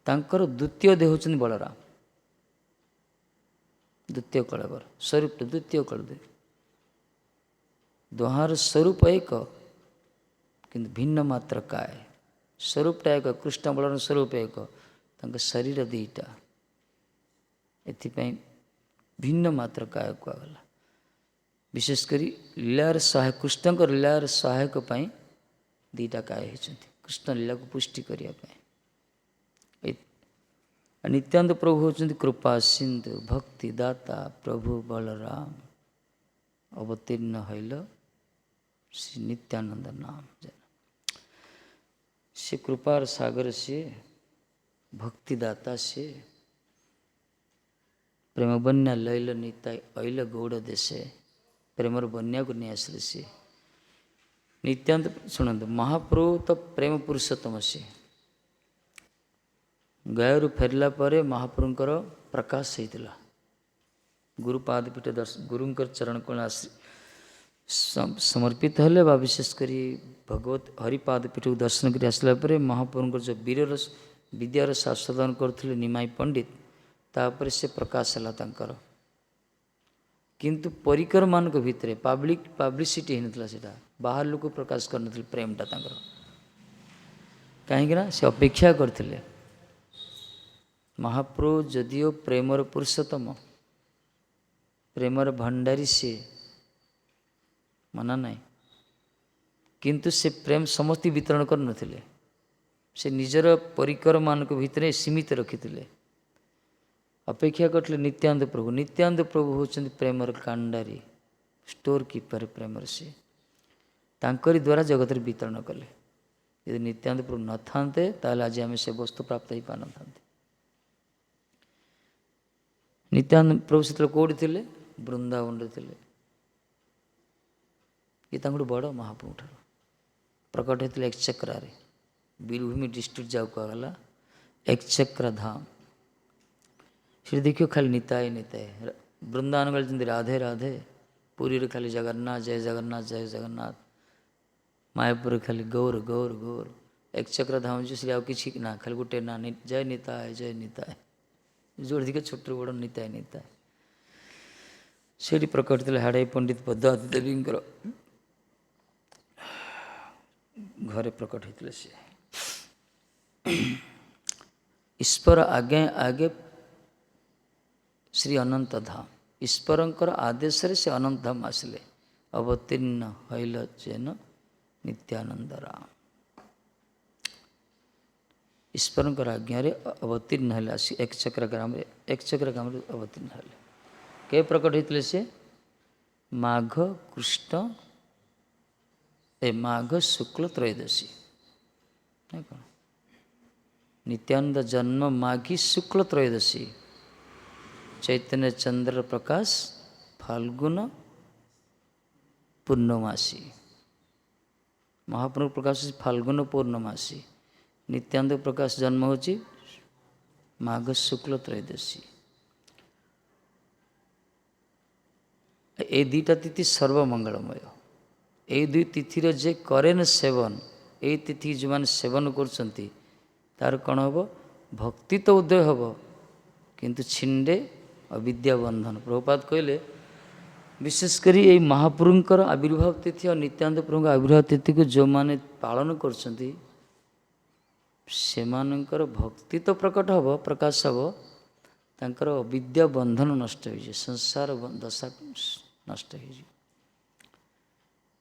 ତାଙ୍କର ଦ୍ୱିତୀୟ ଦେହ ହେଉଛନ୍ତି ବଳରାମ, ଦ୍ୱିତୀୟ କଳେବର ସ୍ୱରୂପ, ଦ୍ୱିତୀୟ କଳଦେବ। ଦୁହାର ସ୍ୱରୂପ ଏକ କିନ୍ତୁ ଭିନ୍ନ ମାତ୍ର କାୟ। ସ୍ୱରୂପଟା ଏକ, କୃଷ୍ଣ ବଳରାମ ସ୍ୱରୂପ ଏକ, ତାଙ୍କ ଶରୀର ଦୁଇଟା, ଏଥିପାଇଁ ଭିନ୍ନ ମାତ୍ର କାୟ କୁହାଗଲା। ବିଶେଷ କରି ଲୀଳାର ସହାୟକ, କୃଷ୍ଣଙ୍କର ଲୀଳାର ସହାୟକ ପାଇଁ ଦୁଇଟା କାୟ ହେଇଛନ୍ତି, କୃଷ୍ଣ ଲୀଳାକୁ ପୁଷ୍ଟି କରିବା ପାଇଁ। ନିତ୍ୟାନନ୍ଦ ପ୍ରଭୁ ହେଉଛନ୍ତି କୃପା ସିନ୍ଧୁ ଭକ୍ତି ଦାତା ପ୍ରଭୁ ବଳରାମ। ଅବତୀର୍ଣ୍ଣ ହଇଲ ଶ୍ରୀ ନିତ୍ୟାନନ୍ଦ ନାମ। ସେ କୃପାର ସାଗର, ସିଏ ଭକ୍ତିଦାତା, ସିଏ ପ୍ରେମ ବନ୍ୟା ଲଇଲ ନିତାଇ ଅଇଲ ଗୌଡ଼ ଦେଶେ। ପ୍ରେମର ବନ୍ୟାକୁ ନେଇ ଆସିଲେ ସିଏ ନିତ୍ୟାନ୍ତ। ଶୁଣନ୍ତୁ, ମହାପ୍ରଭୁ ତ ପ୍ରେମ ପୁରୁଷୋତ୍ତମ। ସିଏ ଗୟାରୁ ଫେରିଲା ପରେ ମହାପ୍ରଭୁଙ୍କର ପ୍ରକାଶ ହେଇଥିଲା। ଗୁରୁ ପାଦପୀଠ ଗୁରୁଙ୍କର ଚରଣ କୋଣ ସମର୍ପିତ ହେଲେ ବା ବିଶେଷ କରି ଭଗବତ ହରିପାଦ ପୀଠକୁ ଦର୍ଶନ କରି ଆସିଲା ପରେ ମହାପ୍ରଭୁଙ୍କର ଯେଉଁ ବୀରର ବିଦ୍ୟାର ଶାସ୍ତ୍ରଦାନ କରୁଥିଲେ ନିମାଇ ପଣ୍ଡିତ, ତାପରେ ସେ ପ୍ରକାଶ ହେଲା ତାଙ୍କର। କିନ୍ତୁ ପରିକରମାନଙ୍କ ଭିତରେ ପାବ୍ଲିସିଟି ହେଇନଥିଲା, ସେଇଟା ବାହାର ଲୋକ ପ୍ରକାଶ କରିନଥିଲେ ପ୍ରେମଟା ତାଙ୍କର। କାହିଁକିନା ସେ ଅପେକ୍ଷା କରିଥିଲେ ମହାପ୍ରଭୁ ଯଦିଓ ପ୍ରେମର ପୁରୁଷୋତ୍ତମ, ପ୍ରେମର ଭଣ୍ଡାରୀ ସିଏ, ମନା ନାହିଁ, କିନ୍ତୁ ସେ ପ୍ରେମ ସମସ୍ତେ ବିତରଣ କରିନଥିଲେ। ସେ ନିଜର ପରିକରମାନଙ୍କ ଭିତରେ ସୀମିତ ରଖିଥିଲେ, ଅପେକ୍ଷା କରିଥିଲେ ନିତ୍ୟାନନ୍ଦ ପ୍ରଭୁ। ନିତ୍ୟାନନ୍ଦ ପ୍ରଭୁ ହେଉଛନ୍ତି ପ୍ରେମର କାଣ୍ଡାରୀ, ଷ୍ଟୋର କିପର ପ୍ରେମର। ସେ ତାଙ୍କରି ଦ୍ୱାରା ଜଗତରେ ବିତରଣ କଲେ। ଯଦି ନିତ୍ୟାନନ୍ଦ ପ୍ରଭୁ ନଥାନ୍ତେ ତାହେଲେ ଆଜି ଆମେ ସେ ବସ୍ତୁ ପ୍ରାପ୍ତ ହେଇପାରିନଥାନ୍ତେ। ନିତ୍ୟାନନ୍ଦ ପ୍ରଭୁ ସେତେବେଳେ କେଉଁଠି ଥିଲେ? ବୃନ୍ଦାବନରେ ଥିଲେ। ଇଏ ତାଙ୍କଠୁ ବଡ଼ ମହାପ୍ରଭୁ ଠାରୁ। ପ୍ରକଟ ହେଇଥିଲେ ଏକଚକ୍ରାରେ, ବୀରଭୂମି ଡିଷ୍ଟ୍ରିକ୍ଟ ଯାଉ କୁହାଗଲା ଏକଚକ୍ର ଧାମ। ସେଠି ଦେଖିବ ଖାଲି ନିତାଏ ନିତାଏ। ବୃନ୍ଦାବନ ଗଲେ ଯେମିତି ରାଧେ ରାଧେ, ପୁରୀରେ ଖାଲି ଜଗନ୍ନାଥ ଜୟ ଜଗନ୍ନାଥ ଜୟ ଜଗନ୍ନାଥ, ମାୟାପୁରରେ ଖାଲି ଗୌର ଗୌର ଗୌର। ଏକଚକ୍ର ଧାମ ଯେ ସେଠି ଆଉ କିଛି ନା, ଖାଲି ଗୋଟେ ନା, ଜୟ ନିତାଏ ଜୟ ନିତାଏ। ଯୋଉଠି ଦେଖିବ ଛୋଟରୁ ବଡ଼ ନିତାଏ ନିତାଏ। ସେଠି ପ୍ରକଟ ଥିଲେ ହାଡ଼ାଇ ପଣ୍ଡିତ ପଦ୍ମାବତୀ ଦେବୀଙ୍କର ଘରେ ପ୍ରକଟ ହେଇଥିଲେ। ସେ ଈଶ୍ୱର ଆଜ୍ଞା ଆଗେ ଶ୍ରୀ ଅନନ୍ତ ଧାମ, ଈଶ୍ୱରଙ୍କର ଆଦେଶରେ ସେ ଅନନ୍ତ ଧାମ ଆସିଲେ। ଅବତୀର୍ଣ୍ଣ ହଇଲ ଯେନ ନିତ୍ୟାନନ୍ଦ ରାମ। ଈଶ୍ୱରଙ୍କର ଆଜ୍ଞାରେ ଅବତୀର୍ଣ୍ଣ ହେଲେ, ଆସି ଏକଚକ୍ର ଗ୍ରାମରେ ଅବତୀର୍ଣ୍ଣ ହେଲେ। କେବେ ପ୍ରକଟ ହେଇଥିଲେ ସେ? ମାଘ କୃଷ୍ଣ ମାଘ ଶୁକ୍ଳ ତ୍ରୟୋଦଶୀ। କ'ଣ ନିତ୍ୟାନନ୍ଦ ଜନ୍ମ ମାଘୀ ଶୁକ୍ଳ ତ୍ରୟୋଦଶୀ, ଚୈତନ୍ୟ ଚନ୍ଦ୍ର ପ୍ରକାଶ ଫାଲ୍ଗୁନ ପୂର୍ଣ୍ଣମାସୀ। ମହାପ୍ରଭୁ ପ୍ରକାଶ ହେଉଛି ଫାଲ୍ଗୁନ ପୂର୍ଣ୍ଣମାସୀ। ନିତ୍ୟାନନ୍ଦ ପ୍ରକାଶ ଜନ୍ମ ହେଉଛି ମାଘ ଶୁକ୍ଳ ତ୍ରୟୋଦଶୀ। এই দুইটা তিথি সর্বমঙ্গলময়। এই দুই তিথির যে করেন সেবন, এই তিথি ଯେଉଁମାନେ ସେବନ କରୁଛନ୍ତି ତାର କ'ଣ ହେବ? ଭକ୍ତି ତ ଉଦୟ ହେବ, କିନ୍ତୁ ଛିଣ୍ଡେ ଅବିଦ୍ୟା ବନ୍ଧନ। ପ୍ରଭୁପାଦ କହିଲେ ବିଶେଷ କରି ଏଇ ମହାପ୍ରଭୁଙ୍କର ଆବିର୍ଭାବ ତିଥି ଆଉ ନିତ୍ୟାନନ୍ଦ ପ୍ରଭୁଙ୍କ ଆବିର୍ଭାବ ତିଥିକୁ ଯେଉଁମାନେ ପାଳନ କରୁଛନ୍ତି ସେମାନଙ୍କର ଭକ୍ତି ତ ପ୍ରକଟ ହେବ, ପ୍ରକାଶ ହେବ, ତାଙ୍କର ଅବିଦ୍ୟା ବନ୍ଧନ ନଷ୍ଟ ହୋଇଯିବ, ସଂସାର ଦଶା ନଷ୍ଟ ହୋଇଯିବ।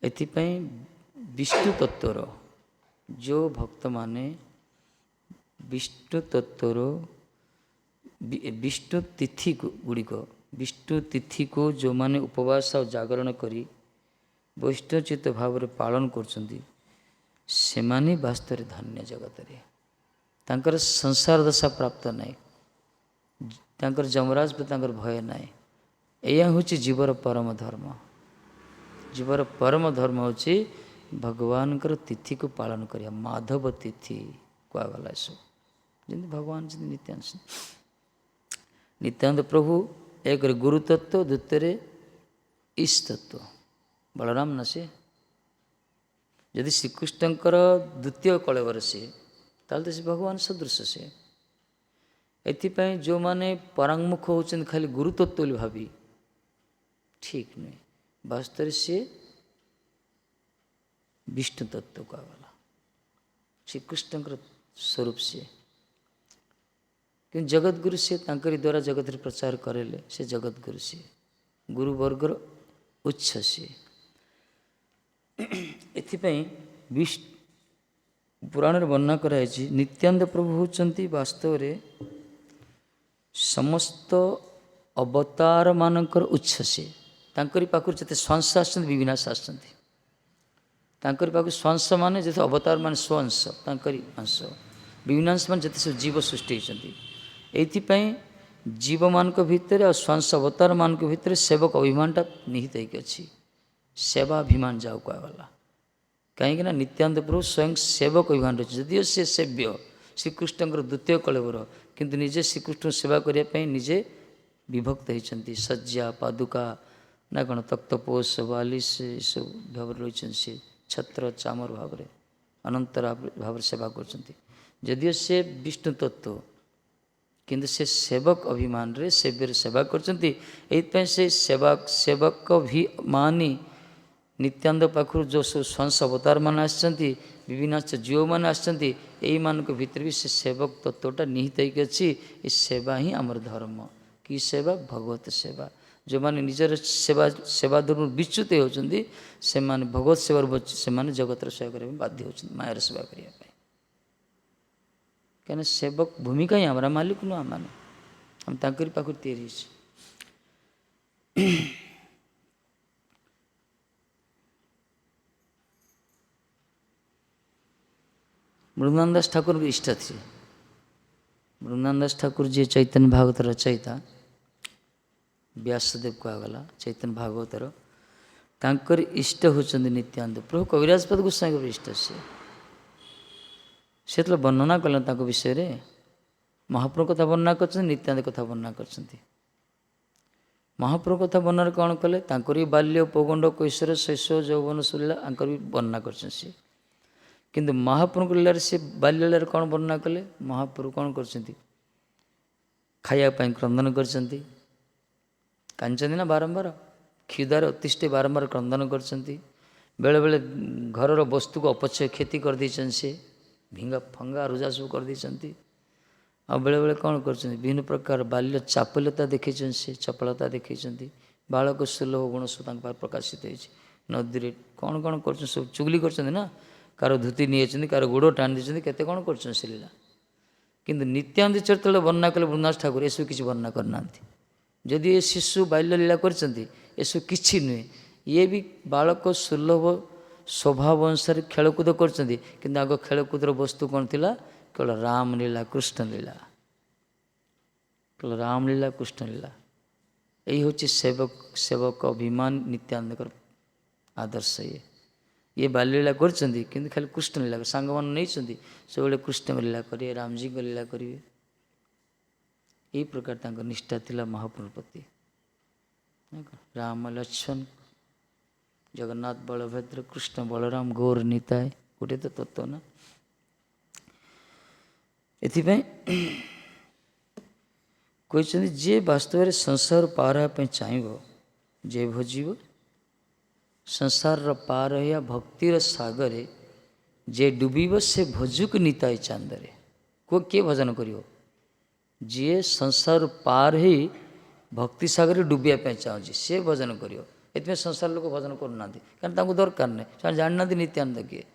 ଏଥିପାଇଁ ବିଷ୍ଣୁ ତତ୍ତ୍ୱର ଯେଉଁ ଭକ୍ତମାନେ ବିଷ୍ଣୁ ତତ୍ତ୍ୱର विष्णु तिथि गुड़िक विष्णु तिथि को जो माने उपवास और जागरण करी वैष्णवचित भाव पालन करछन्ति सेमाने वास्तव धन्य जगत रे तांकर संसार दशा प्राप्त नाई तांकर जमराज पर तांकर भय नाई एया होची जीवर परम धर्म जीवर परम धर्म होची भगवान कर तिथि को पालन करिया माधव तिथि कुआ गला सब जिन भगवान जी नित्यानंद प्रभु एक गुरु तत्व द्वितीय ईश तत्व बलराम न से यदि श्रीकृष्णकर द्वितीय कलेवर से ताल तो से भगवान सदृश से एथिपाई जो माने परांगमुख होचन खाली गुरु तत्व भावी ठीक नुहे वास्तव से विष्णु तत्व का वाला श्रीकृष्णकर स्वरूप से कि जगत गुरु से तांकरी द्वारा जगत प्रचार करेले से जगत गुरु से गुरु वर्गर उच्च से एथिपाई पुराण वर्णना कराई नित्यानंद प्रभु होचंती वास्तव रे समस्त अवतार मानकर उच्च से तांकरी पाखुर जते स्वांश आछन विविनाश आछन तांकरी पाखुर स्वांश माने जते अवतार माने स्वांश तांकरी अंश विविनाश माने जते सब जीव सृष्टि होचंती एथिपाई जीव मानक भितर और स्वांश अवतार मानक भितर सेवक अभिमानटा निहित होइक अछि सेवाभिमान जाऊ कहला कहीं ना नित्यानंद प्रभु स्वयं सेवक अभिमान रही यदि से सेव्य श्रीकृष्णकर द्वितीय कलेवर किंतु निजे श्रीकृष्ण सेवा करने निजे विभक्त होती सज्जा पादुका ना कौन तक्तपोष बालिश सब भाव रही से छत्र चामर भाव अनंतर भाव सेवा करदियो से विष्णु तत्व किंतु से सेवक अभिमान रे सेव्यर सेवा कर सेवक भी मानी नित्यानंद पाखुर जो सब स्वंश अवतार मान आसछन्ति विभिन्न जीव मान आसछन्ति एई मानक भितर भी से सेवक तत्वटा निहित होइके अछि ए सेवा ही आमर धर्म कि सेवा भगवत सेवा जो माने निजर सेवा सेवा धर्म विच्युत होचन्ति से माने भगवत सेवा से माने जगतर सेवा करबा बाध्य होचन्ति मायर सेवा करिया पाई कहना सेवक भूमिका ही हमारा मालिक नु माने हम तांकरी पाखुर तैयारी छी मृगनाथ दास ठाकुर इष्ट थे मृगनाथ दास ठाकुर जी चैतन्य भागवत रचयिता व्यासदेव कहगला चैतन्य भागवतर तांकर इष्ट होचंदी नित्यानंद प्रभु कविराजपद गोस्वामी इष्ट से तो वर्णना कले विषय रे महाप्रभु कथा वर्णना कर नित्यानंद कथा वर्णना कर महाप्रभु कथा वर्णना कौन कले बाल्य पौगंड कैशोर शैशव यौवन सुलीला आंकर भी वर्णना कर किंतु महाप्रभु लीला से बाल्य लीला कौन वर्णना कले महाप्रभु कौन कर खाया क्रंदन कर ना बारंबार क्षुधार अतिष्ठ बारंबार क्रंदन कर बेले बेले घर वस्तु को अपचय क्षति कर से भिंगा फंगा रुजा सब कर आ बेले बेले कौन कर विभिन्न प्रकार बाल्य चापल्यता देखे से चपलता देखे बालक सुलभ गुण सब प्रकाशित हो नदी कौन कौन कर सब चुगली कर ना कार धुति नहीं कार गोड़ टाणी देते केते कौन कर लीला किंतु नित्यानंद चरित्र वर्णना कले वृंदास ठाकुर एसब किसी वर्णना करना जदि ये शिशु बाल्य लीला करसु किसी नुहे ये भी बालक सुलभ स्वभाव अनुसार खेलकूद कर आग खेलकूदर वस्तु कौन थी केवल रामलीला कृष्ण लीला केवल रामलीला कृष्ण लीला यही हूँ सेवक सेवक अभिमान नित्यानंद आदर्श ये बाल्यलीला कर खाली कृष्ण लीला सांग मान नहीं सब कृष्ण लीला करेंगे रामजी को लीला करेंगे यही प्रकार निष्ठा थिला महाप्रभु प्रति राम लक्ष्मण जगन्नाथ बलभद्र कृष्ण बलराम गौर निताय गोटे तो तत्व ना एथिपाई कहते जे वास्तव में संसार पार होगा चाहब जे भोजब संसार पार या भक्तिर सागर जे डूबीब से भोजुक निताय चांदरे को किए भजन करियो जी संसार पार ही भक्ति सागर डूबिया चाहूँगी सी भजन करियो एथि संसार लोक भजन करना कारण दरकार नहीं जाना नित्यानंद किए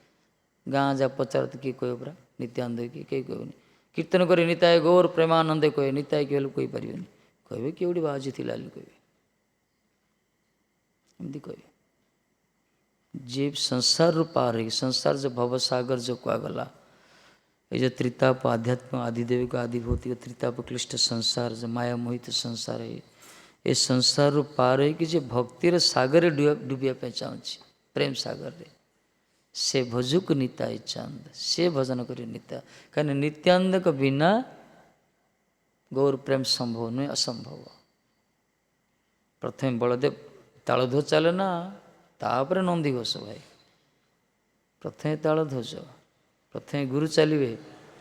गाँ जा पचार किए कह परा नित्यानंद किए कहीं कहनी କୀର୍ତ୍ତନ କରି ନିତାୟ ଗୌର ପ୍ରେମାନନ୍ଦେ କହେ, ନିତାୟ କି ହେଲେ କହିପାରିବେନି, କହିବେ କେଉଁଠି ବାହାଜି ଥିଲା ବୋଲି କହିବେ, ଏମିତି କହିବେ। ଯିଏ ସଂସାରରୁ ପାର ହେଇକି, ସଂସାର जो भवसागर जो କୁହାଗଲା, ये जो त्रिताप आध्यात्म आदिदेविक आदि भौतिक त्रिताप क्लिष्ट संसार जो माया मोहित संसार है, ये संसार रू पार है कि जे भक्तिर सागर डूबिया पे चाहूँगी, प्रेम सागर रे, से भजुक निताय चांद, से भजन करी नित्या, कहीं नित्यानंद के बिना गौर प्रेम संभव नहीं, असंभव। प्रथम बलदेव तालध्वज चले ना, तापर नंदी घोष भाई, प्रथम तालध्वज, प्रथम गुरु चलिए,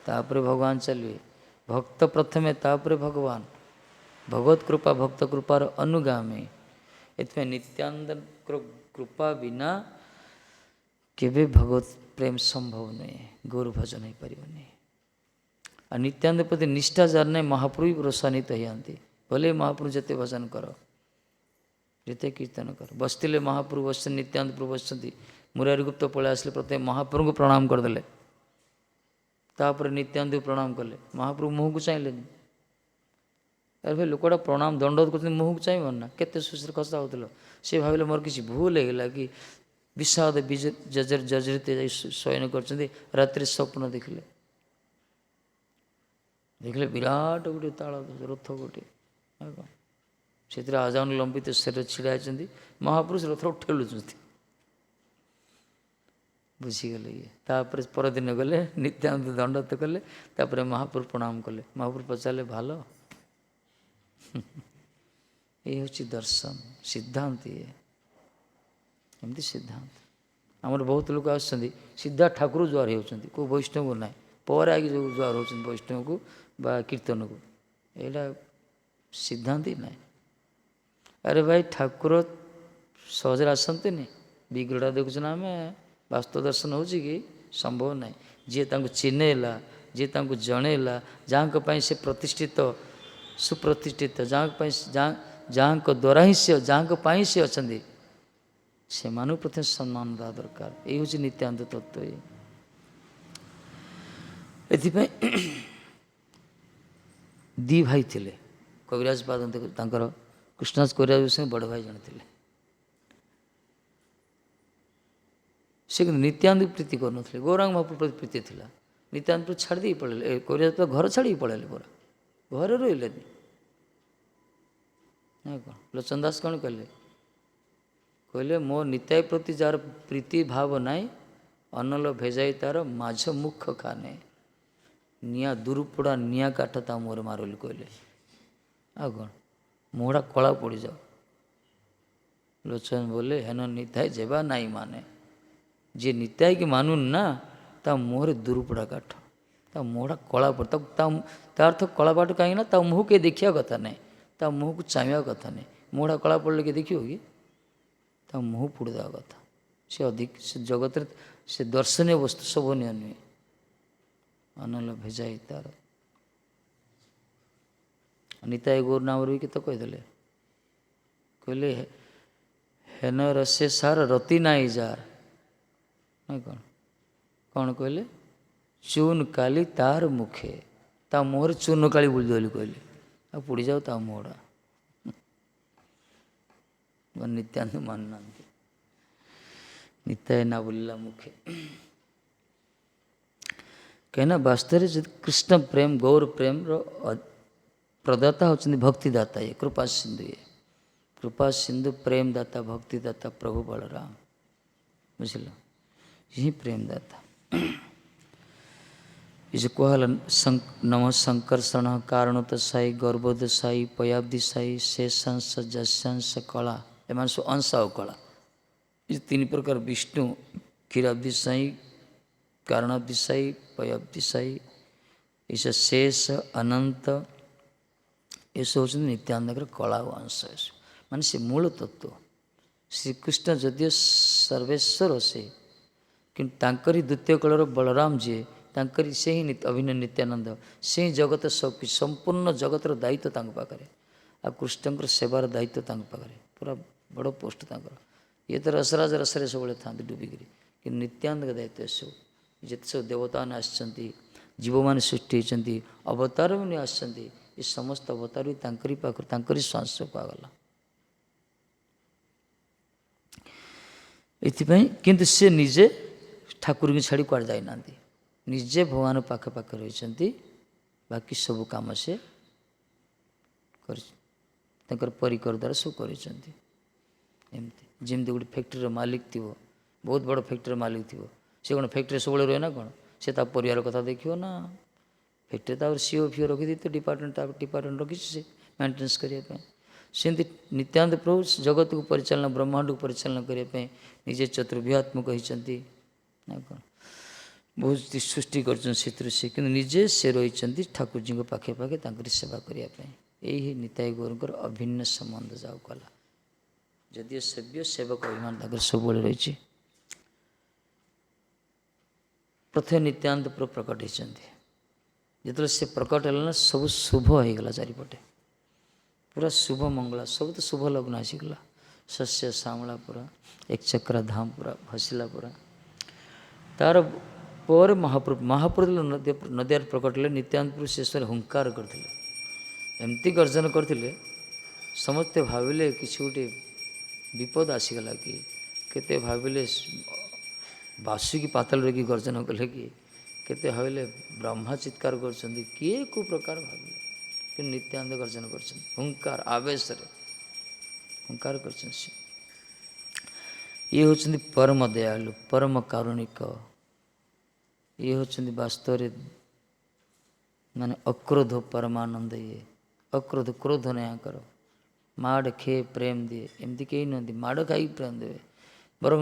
तापर भगवान चलिए, भक्त प्रथमे तापर भगवान, भगवत कृपा भक्त कृपार अनुगामी, एथमे नित्यानंद कृपा बिना केवे भगवत प्रेम संभव नहीं, गौर भजन हो पारिबनी। आ नित्यानंद प्रति निष्ठा जार नहीं, महाप्रभु प्रोत्साहित होती, भले महाप्रभु जिते भजन कर, जिते कीर्तन कर, बसते महाप्रभु बस नित्यानंद प्रभु बसती, मुरारी गुप्त पलि आसिले, प्रथम महाप्रभु को प्रणाम करदे, तापर नित्यानंद को प्रणाम कले, महाप्रभु मुह को चाहिए, अरे भाई लोकटा प्रणाम दंडवत कर मुह को चाहिए ना, केते सुश्री खसा होता, सी भाविले मोर किसी भूल होगा कि विषाद जर्जरित शयन कर रात्रि स्वप्न देखले, देखले विराट गोटे ताल रथ गोटे से आजान लंबित शरीर छिड़ा महापुरुष रथ ठेलुंट, बुझीगले ये। तापर परदिन गले नित्यानंद दंडवत कले, तापर महाप्रभु प्रणाम कले, महाप्रभु पचारे भाल ये हूँ दर्शन सिद्धांत, ये एमती सिद्धांत। आमर बहुत लोग आसछन्ति सीधा ठाकुर जुआर होती, को वैष्णव को ना पर आगे जो जुआर होती वैष्णव को बा कीर्तन को, यहाँ सिद्धांत ही ना। अरे भाई ठाकुर सहजरे आसती नहीं, विग्रहटा देखुना आम वास्तव दर्शन हो कि संभव ना, जी चिन्हला, जी जनइला, जहाँ से प्रतिष्ठित सुप्रतिष्ठित, जहाँ द्वारा ही से जहाँ से अच्छा से मानू प्रथम सम्मान दा दरकार, ये हूँ नित्यानंद तत्व। ये एथिपाई दी भाई थे कविराज पाद कृष्णदास कविराज सिंह बड़ भाई जन थे, से नित्यानंद प्रीति कर नी, गौरांग महाप्रभु प्रति प्रीति था, नित्यानंद छाड़ दी पड़े, कविराज तो घर छाड़ी पड़े पूरा, घरे रही कौन लोचन दास कौन कहले, कहले मो निताय प्रति जार प्रीति भाव नाई, अनल भेजाई तार माझ मुख खाने, निया दुरुपड़ा निया काठ ता मोर मारोली कहले, आ कौन मुहड़ा कला पड़ जाओ। लोचन बोले हेन निताय जेबा नाई माने, जे निताय की मानुन ना ता मुहरे दुरुपड़ा काठ, ता मुहड़ा कला पड़, तार तो कला पाठ कहीं ता मुह के देखिया कथा नहीं, ता मुह को चाहिए कथा नहीं, मुहड़ा कला पड़े के देखियो कि ता मुह पुड़दा कथा, से अधिक से जगत से दर्शनीय वस्तु शोभनीय नुहे, अनल भेजाई तार निताय गौर नाम रू के तो कहीदे, कहले हेन रसे सार रति नाई जार, ना कौन कौन कहले चून काली तार मुखे, ता मुहर चून काली बुल बोली कहले, आ पुड़ी जाओ ता मुहड़ा, नित्यानंद मानना नित्याय ना बोलिला मुखे। कहना वास्तव में कृष्ण प्रेम गौर प्रेम प्रदाता होती भक्तिदाता, ये कृपा सिंधु, ये कृपा सिंधु प्रेम दाता भक्तिदाता प्रभु बलराम, बुझल यही प्रेमदाता। इसे कहला नम संकर्षण कारणत साई गर्भोद साई पयाब्दि साई शेषांश जस्यांश कला, एम सब अंश और कला, ये तीन प्रकार विष्णु क्षीराब्दि साई कारणब्दि साई पयाब्दि साई, इसे शेष अनंत ये सब होती नित्यानंद कला और अंश, मान से मूल तत्व श्रीकृष्ण जदिव सर्वेश्वर से किंतु तांकरी द्वितीय कलर बलराम जी तांकरी से ही अभिनय नित्यानंद से ही जगत सब संपूर्ण जगतर दायित्व तांक पाखरे, आ कृष्णकर सेवार दायित्व तांक पाखरे, पूरा बड़ पोस्ट तांकर, ये तो रसराज रसरे सब था डुबिकी कि नित्यानंद दायित्व सब जिते सब देवता आसछन्ति जीवମାନେ ସୃଷ୍ଟି ହୋଇଛନ୍ତି, ଅବତାର ମାନେ ଆସିଛନ୍ତି, ଏ ସମସ୍ତ ଅବତାର ବି ତାଙ୍କରି ପାଖରୁ ତାଙ୍କରି ଶ୍ୱାସ କୁହାଗଲା। ଏଥିପାଇଁ କିନ୍ତୁ ସେ ନିଜେ ଠାକୁରଙ୍କୁ ଛାଡ଼ି କୁଆଡ଼େ ଯାଇନାହାନ୍ତି, ନିଜେ ଭଗବାନ ପାଖେ ପାଖେ ରହିଛନ୍ତି। ବାକି ସବୁ କାମ ସେ କରି ତାଙ୍କର ପରିକର ଦ୍ୱାରା ସବୁ କରିଛନ୍ତି। ଏମିତି ଯେମିତି ଗୋଟେ ଫ୍ୟାକ୍ଟ୍ରିର ମାଲିକ ଥିବ, ବହୁତ ବଡ଼ ଫ୍ୟାକ୍ଟ୍ରିର ମାଲିକ ଥିବ, ସେ କ'ଣ ଫ୍ୟାକ୍ଟ୍ରିରେ ସବୁବେଳେ ରୁହେ ନା କ'ଣ? ସେ ତା ପରିବାର କଥା ଦେଖିବ ନା। ଫ୍ୟାକ୍ଟ୍ରି ତାପରେ ସିଓ ଫିଓ ରଖିଦେଇଥିବ, ଡିପାର୍ଟମେଣ୍ଟ ରଖିଛି ସେ ମେଣ୍ଟେନାନ୍ସ କରିବା ପାଇଁ। ସେମିତି ନିତ୍ୟାନନ୍ଦ ପ୍ରଭୁ ଜଗତକୁ ପରିଚାଳନା, ବ୍ରହ୍ମାଣ୍ଡକୁ ପରିଚାଳନା କରିବା ପାଇଁ ନିଜେ ଚତୁର୍ବ୍ୟୁହାତ୍ମକ ହେଇଛନ୍ତି ନା କ'ଣ? ବହୁତ ସୃଷ୍ଟି କରିଛନ୍ତି ସେଥିରୁ ସେ, କିନ୍ତୁ ନିଜେ ସେ ରହିଛନ୍ତି ଠାକୁରଜୀଙ୍କ ପାଖେ ପାଖେ ତାଙ୍କରି ସେବା କରିବା ପାଇଁ। ଏହି ନିତାଇ ଗୌରଙ୍କର ଅଭିନ୍ନ ସମ୍ବନ୍ଧ ଯାଉ କଲା। ଯଦିଓ ସେବ୍ୟ ସେବକ ଅଭିମାନ ତାଙ୍କର ସବୁବେଳେ ରହିଛି। ପ୍ରଥମେ ନିତ୍ୟାନନ୍ଦ ପ୍ରଭୁ ପ୍ରକଟ ହେଇଛନ୍ତି। ଯେତେବେଳେ ସେ ପ୍ରକଟ ହେଲା ନା, ସବୁ ଶୁଭ ହେଇଗଲା ଚାରିପଟେ, ପୁରା ଶୁଭ ମଙ୍ଗଳା, ସବୁ ତ ଶୁଭ ଲଗ୍ନ ଆସିଗଲା। ଶସ୍ୟ ଶ୍ୟାମଳା ପୁରା, ଏକଚକ୍ର ଧାମ ପୁରା ଭସିଲା ପୁରା। ତାର ପରେ ମହାପ୍ରଭୁ ନଦିଆରେ ପ୍ରକଟ ହେଲେ, ନିତ୍ୟାନନ୍ଦ ପ୍ରଭୁ ଶେଷରେ ହୁଙ୍କାର କରିଥିଲେ, ଏମିତି ଗର୍ଜନ କରିଥିଲେ, ସମସ୍ତେ ଭାବିଲେ କିଛି ଗୋଟେ ବିପଦ ଆସିଗଲା କି, କେତେ ଭାବିଲେ ବାସୁକି ପାତାଳ ରହିକି ଗର୍ଜନ କଲେ କି, କେତେ ଭାବିଲେ ବ୍ରହ୍ମା ଚିତ୍କାର କରୁଛନ୍ତି, କିଏ କେଉଁ ପ୍ରକାର ଭାବିଲେ, କିନ୍ତୁ ନିତ୍ୟାନନ୍ଦ ଗର୍ଜନ କରିଛନ୍ତି, ହୁଙ୍କାର ଆବେଶରେ ହୁଙ୍କାର କରିଛନ୍ତି। ସେ ଇଏ ହେଉଛନ୍ତି ପରମ ଦୟାଳୁ, ପରମ କାରୁଣିକ। ଇଏ ହେଉଛନ୍ତି ବାସ୍ତବରେ ମାନେ ଅକ୍ରୋଧ ପରମାନନ୍ଦ। ଇଏ ଅକ୍ରୋଧ, କ୍ରୋଧ ନାହିଁ କର, ମାଡ଼ ଖେଏ ପ୍ରେମ ଦିଏ, ଏମିତି କେହି ନୁହନ୍ତି ମାଡ଼ ଖାଇକି ପ୍ରେମ ଦେବେ। ବରଂ